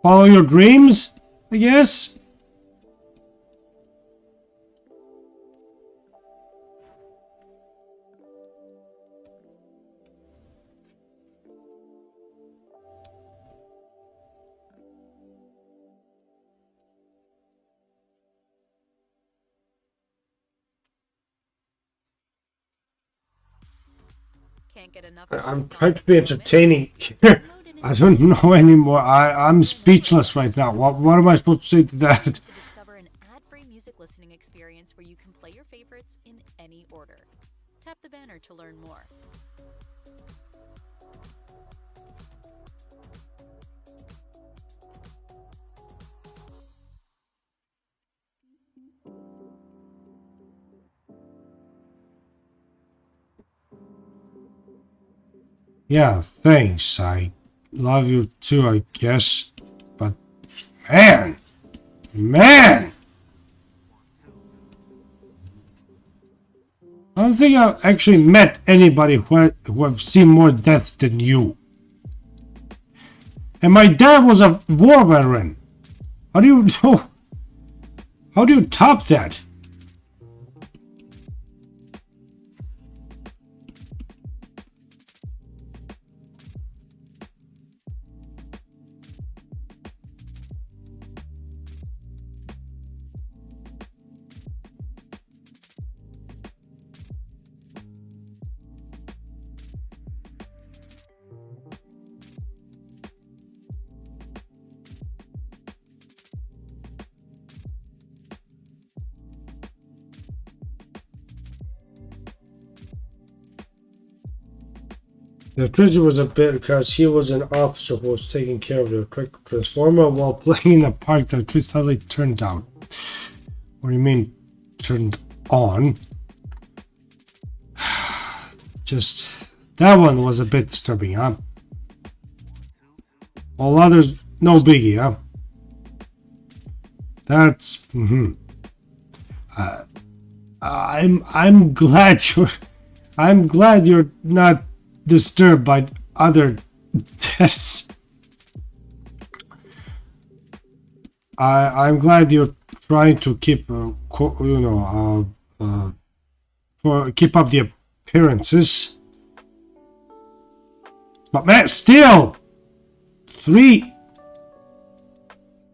follow your dreams, I guess. Can't get enough I'm trying to be entertaining here. I don't know anymore. I'm speechless right now. What am I supposed to say to that? To discover an ad-free music listening experience where you can play your favorites in any order. Tap the banner to learn more. Yeah, thanks. I love you too, I guess. But man, I don't think I've actually met anybody who have seen more deaths than you. And my dad was a war veteran. How do you top that? The electricity was a bit because he was an officer who was taking care of the electric transformer while playing in the park. The electricity suddenly turned down. What do you mean turned on? Just that one was a bit disturbing, huh? All others, no biggie, huh? That's I'm glad you're not disturbed by other tests. I'm glad you're trying to keep keep up the appearances. But man, still three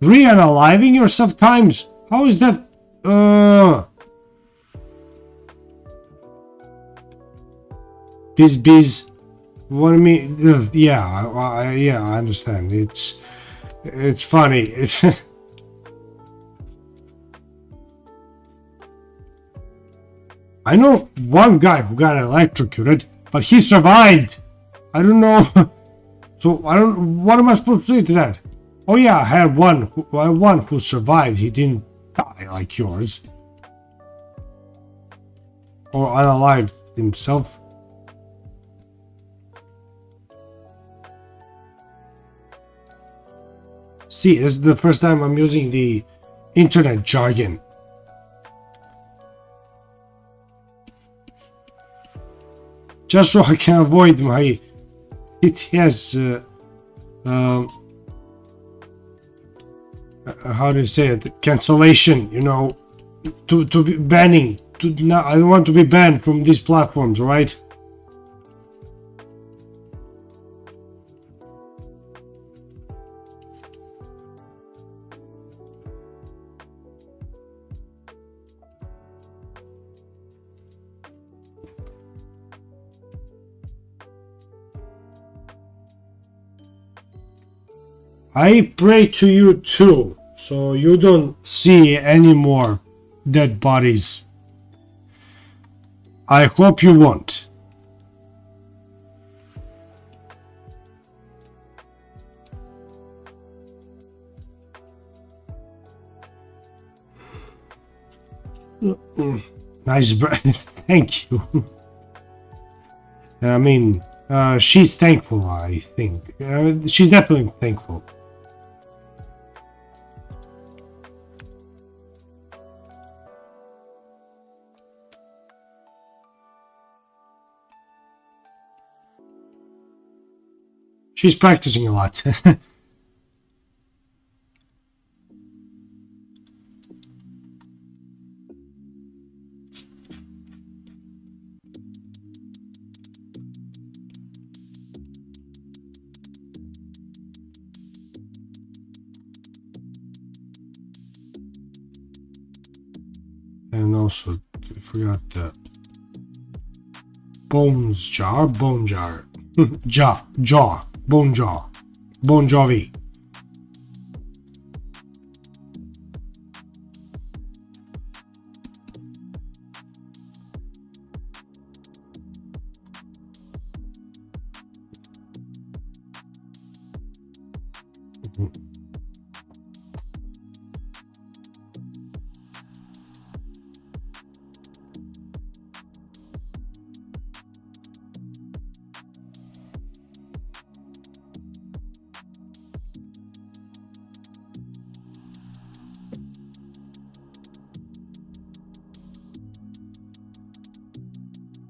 unaliving yourself times. How is that? Biz. What do you mean? Yeah, I understand. It's funny. It's I know one guy who got electrocuted, but he survived. I don't know. So I don't. What am I supposed to say to that? Oh yeah, I had one who survived. He didn't die like yours, or unalived himself. See, this is the first time I'm using the internet jargon. Just so I can avoid my TTS, how do you say it? Cancellation, you know, to be banning. I don't want to be banned from these platforms, right? I pray to you too, so you don't see any more dead bodies. I hope you won't. Nice breath. Thank you. I mean, she's thankful, I think. She's definitely thankful. She's practicing a lot. And also, I forgot the bone jar. Jaw. Bon Jovi.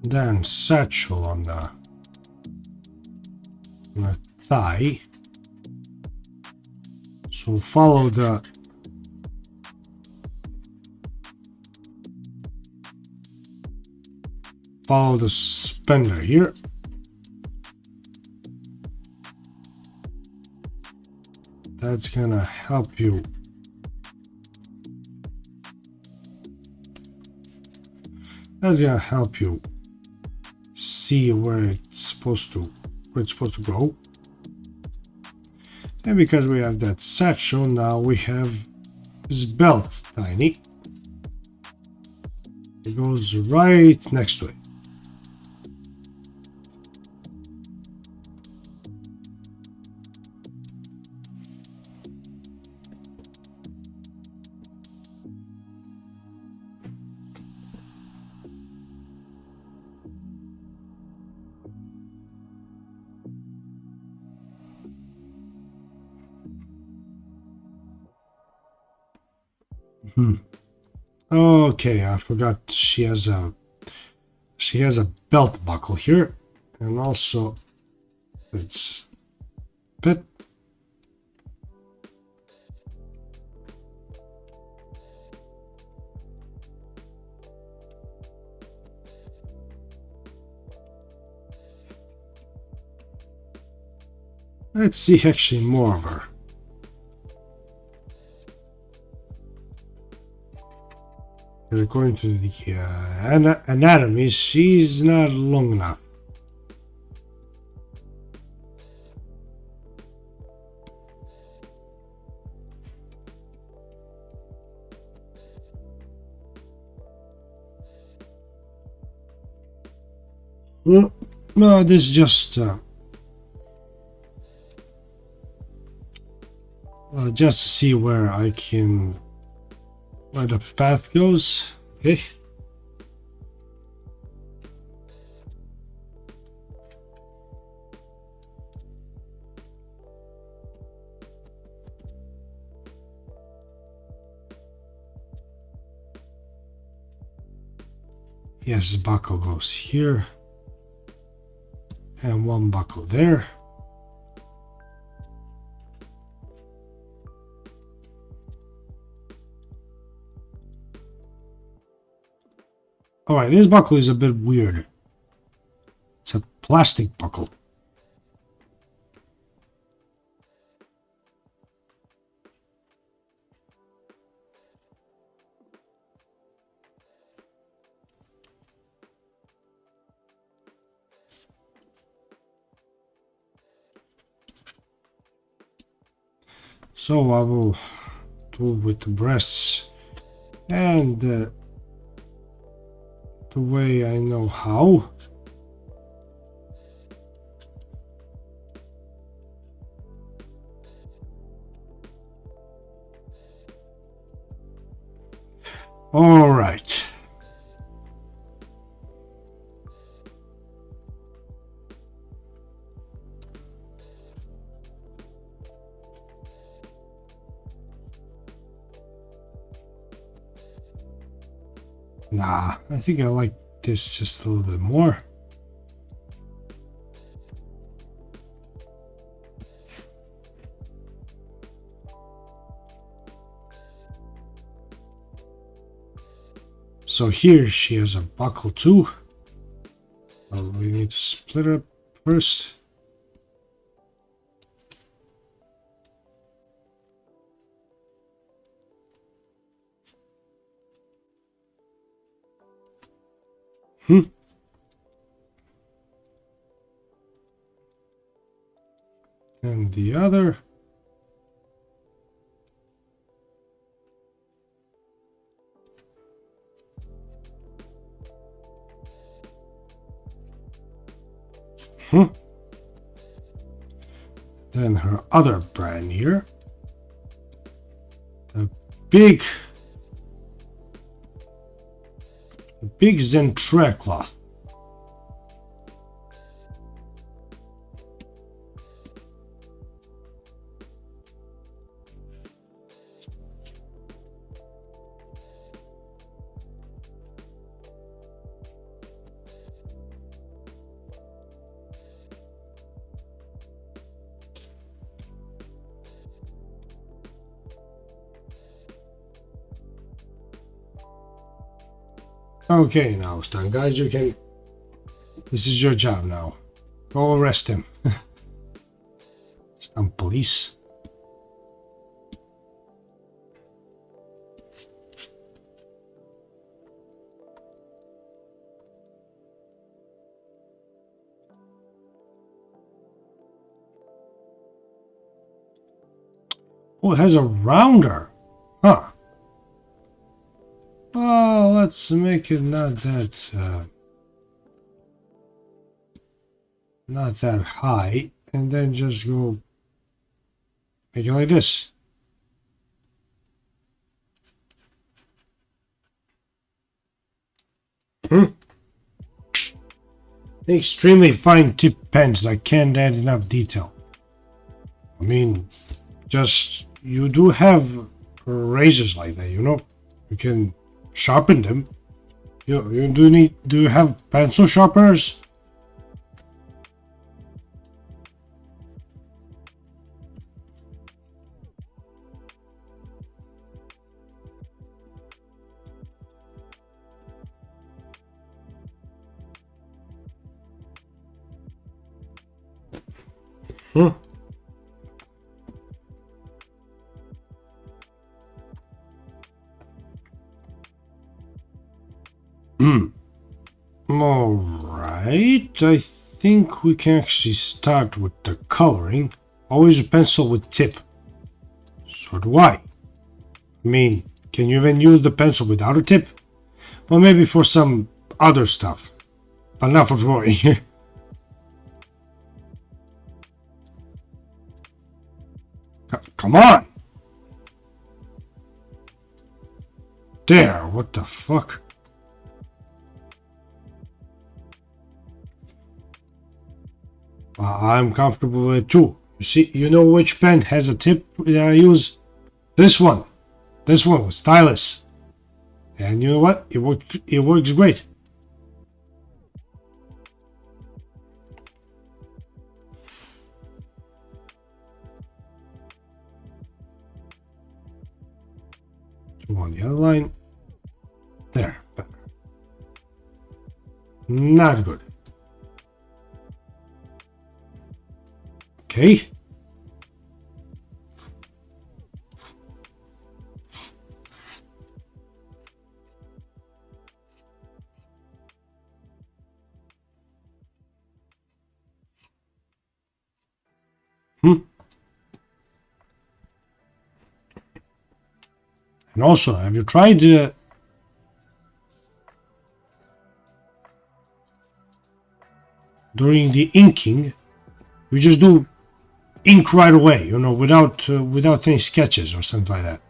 Then satchel on the thigh. So follow the spender here. That's gonna help you. That's gonna help you see where it's supposed to go. And because we have that satchel, now we have this belt tiny. It goes right next to it. Okay, I forgot she has a belt buckle here, and also it's bit. Let's see actually more of her. According to the anatomy, she's not long enough. Well, no, this is just to see where the path goes. Okay. Yes, the buckle goes here. And one buckle there. Alright, this buckle is a bit weird. It's a plastic buckle. So I will do with the breasts and the way I know how. All right. Nah, I think I like this just a little bit more. So here she has a buckle too. Well, we need to split it up first. And the other. Then her other brand here. The big Zentreya cloth. Okay, now it's done, guys. You can. This is your job now. Go arrest him. It's not police. Oh, it has a rounder. Huh. Well, let's make it not that high, and then just go make it like this. Extremely fine tip pens that can't add enough detail. I mean, just you do have razors like that, you know. You can sharpen them. Do you have pencil sharpeners? Hmm. Alright, I think we can actually start with the coloring. Always a pencil with tip. So do I. I mean, can you even use the pencil without a tip? Well, maybe for some other stuff, but not for drawing. Come on! There, what the fuck? I'm comfortable with it too. You see, you know which pen has a tip that I use? This one. This one with stylus. And you know what? It works great. So on the other line. There, better. Not good. Okay. And also, have you tried during the inking, you just do ink right away, you know, without any sketches or something like that.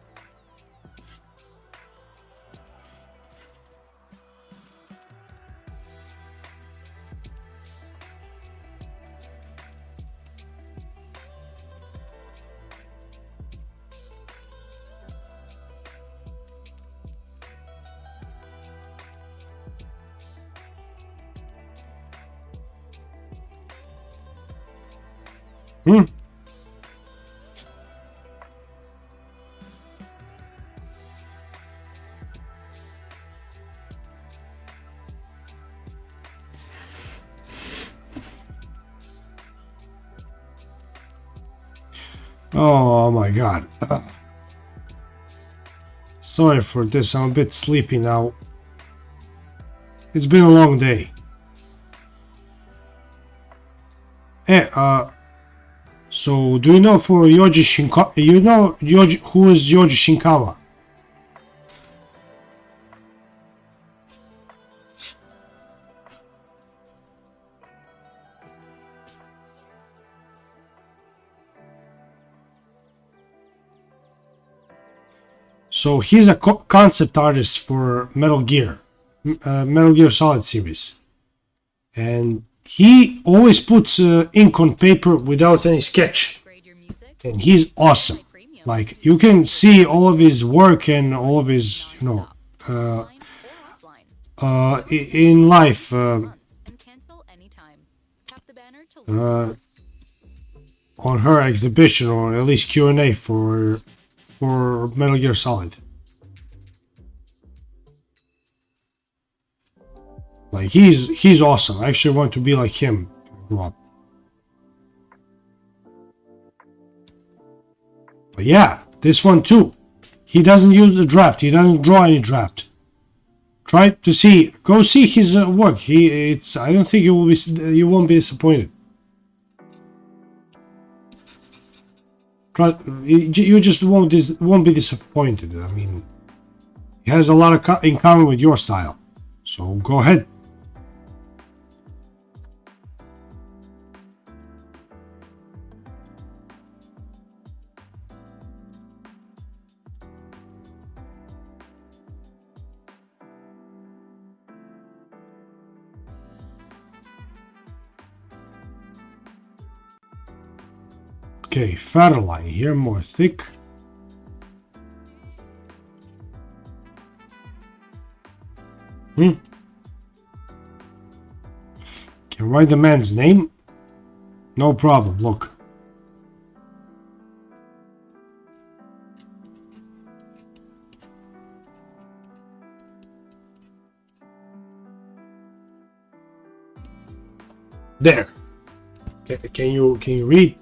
Hmm. Oh my god. Sorry for this, I'm a bit sleepy now. It's been a long day. So do you know for Yoji Shinkawa, you know who is Yoji Shinkawa? So he's a concept artist for Metal Gear Solid series, and he always puts ink on paper without any sketch, and he's awesome. Like, you can see all of his work and all of his, you know, in life. On her exhibition, or at least Q&A for Metal Gear Solid. Like, he's awesome. I actually want to be like him when I grow up. But yeah, this one too. He doesn't use the draft. He doesn't draw any draft. Try to see. Go see his work. I don't think you won't be disappointed. You just won't be disappointed. I mean, he has a lot in common with your style. So go ahead. Okay, fatter line here, more thick. Hmm? Can write the man's name? No problem, look. There. Can you read?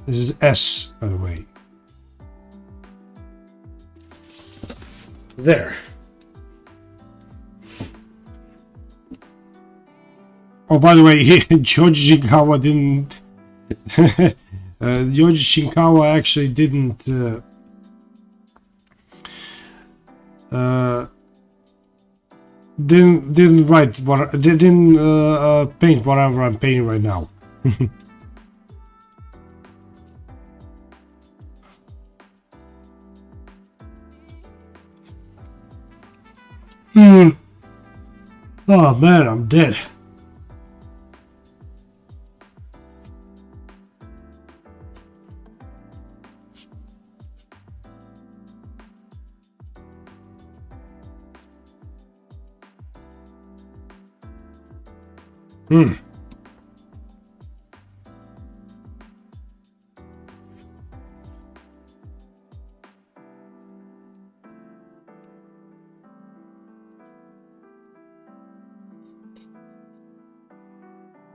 This is S, by the way. There. Oh, by the way, George Shinkawa didn't. George Shinkawa actually didn't. Didn't write what didn't paint whatever I'm painting right now. Oh man, I'm dead.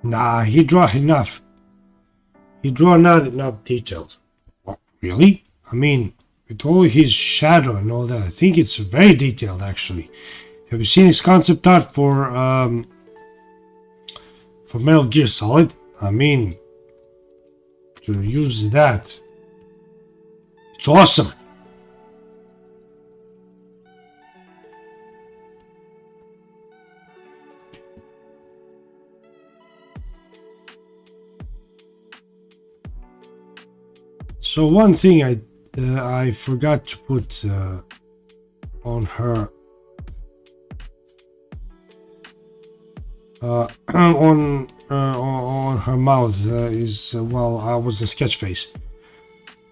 Nah, he draw enough. He draw not enough details. What, really? I mean, with all his shadow and all that, I think it's very detailed actually. Have you seen his concept art for Metal Gear Solid? I mean, to use that, it's awesome. So one thing I forgot to put on her on her mouth is well, I was a sketch face.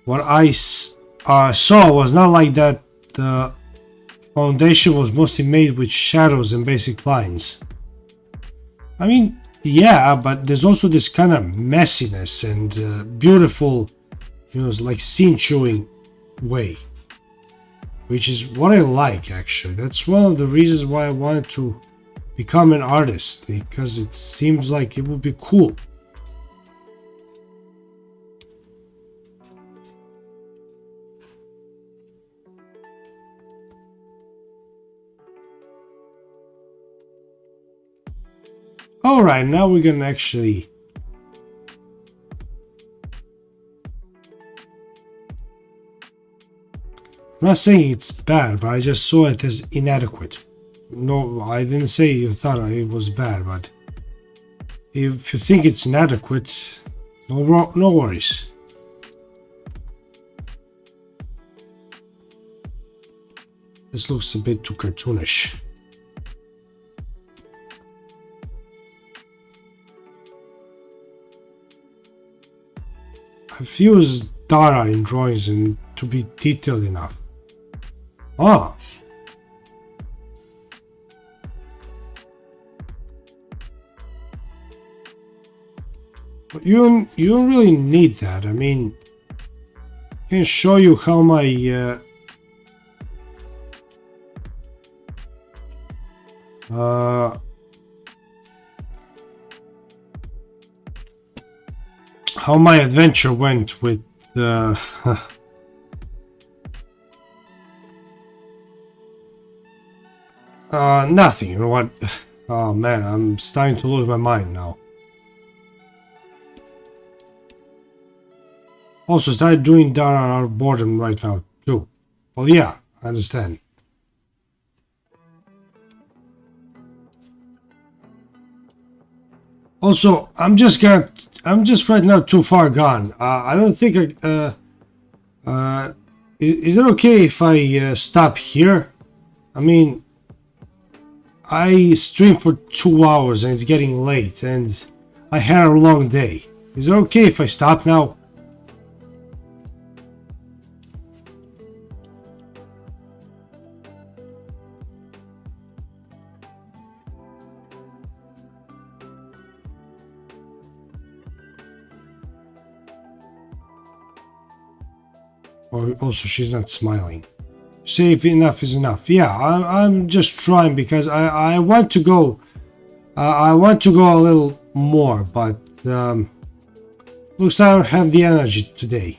What I saw was not like that. The foundation was mostly made with shadows and basic lines. I mean, yeah, but there's also this kind of messiness and beautiful, you know, like scene chewing way, which is what I like actually. That's one of the reasons why I wanted to become an artist, because it seems like it would be cool. Alright, now we're gonna actually I'm not saying it's bad, but I just saw it as inadequate. No, I didn't say you thought it was bad, but if you think it's inadequate, no worries. This looks a bit too cartoonish. I've used data in drawings and to be detailed enough. Ah. But you don't really need that. I mean, I can show you how my how my adventure went with nothing. You know what? Oh man, I'm starting to lose my mind now. Also started doing that out of boredom right now too. Well, yeah, I understand. Also, I'm just right now too far gone. I don't think is it okay if I stop here? I mean, I streamed for 2 hours and it's getting late and I had a long day. Is it okay if I stop now? Also, she's not smiling. See if enough is enough. Yeah, I'm just trying because I want to go. I want to go a little more, but looks like I don't have the energy today.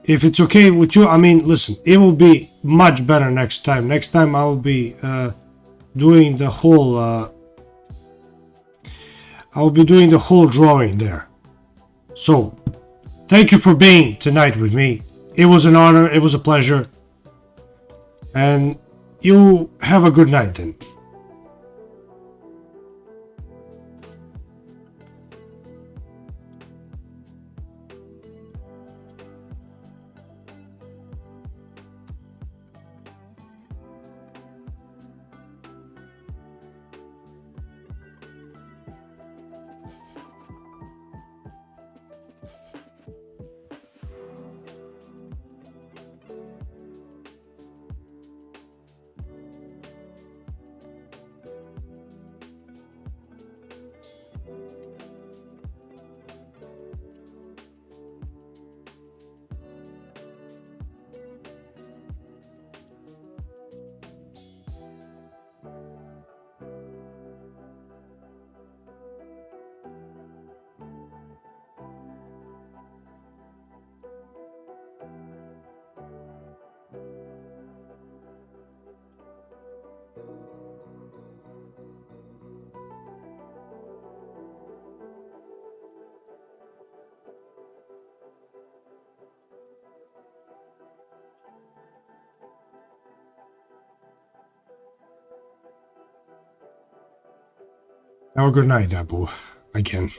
If it's okay with you, I mean, listen, it will be much better next time. Next time I will be doing the whole. I will be doing the whole drawing there. So, thank you for being tonight with me. It was an honor. It was a pleasure. And you have a good night then. Have a good night, Abu. Again.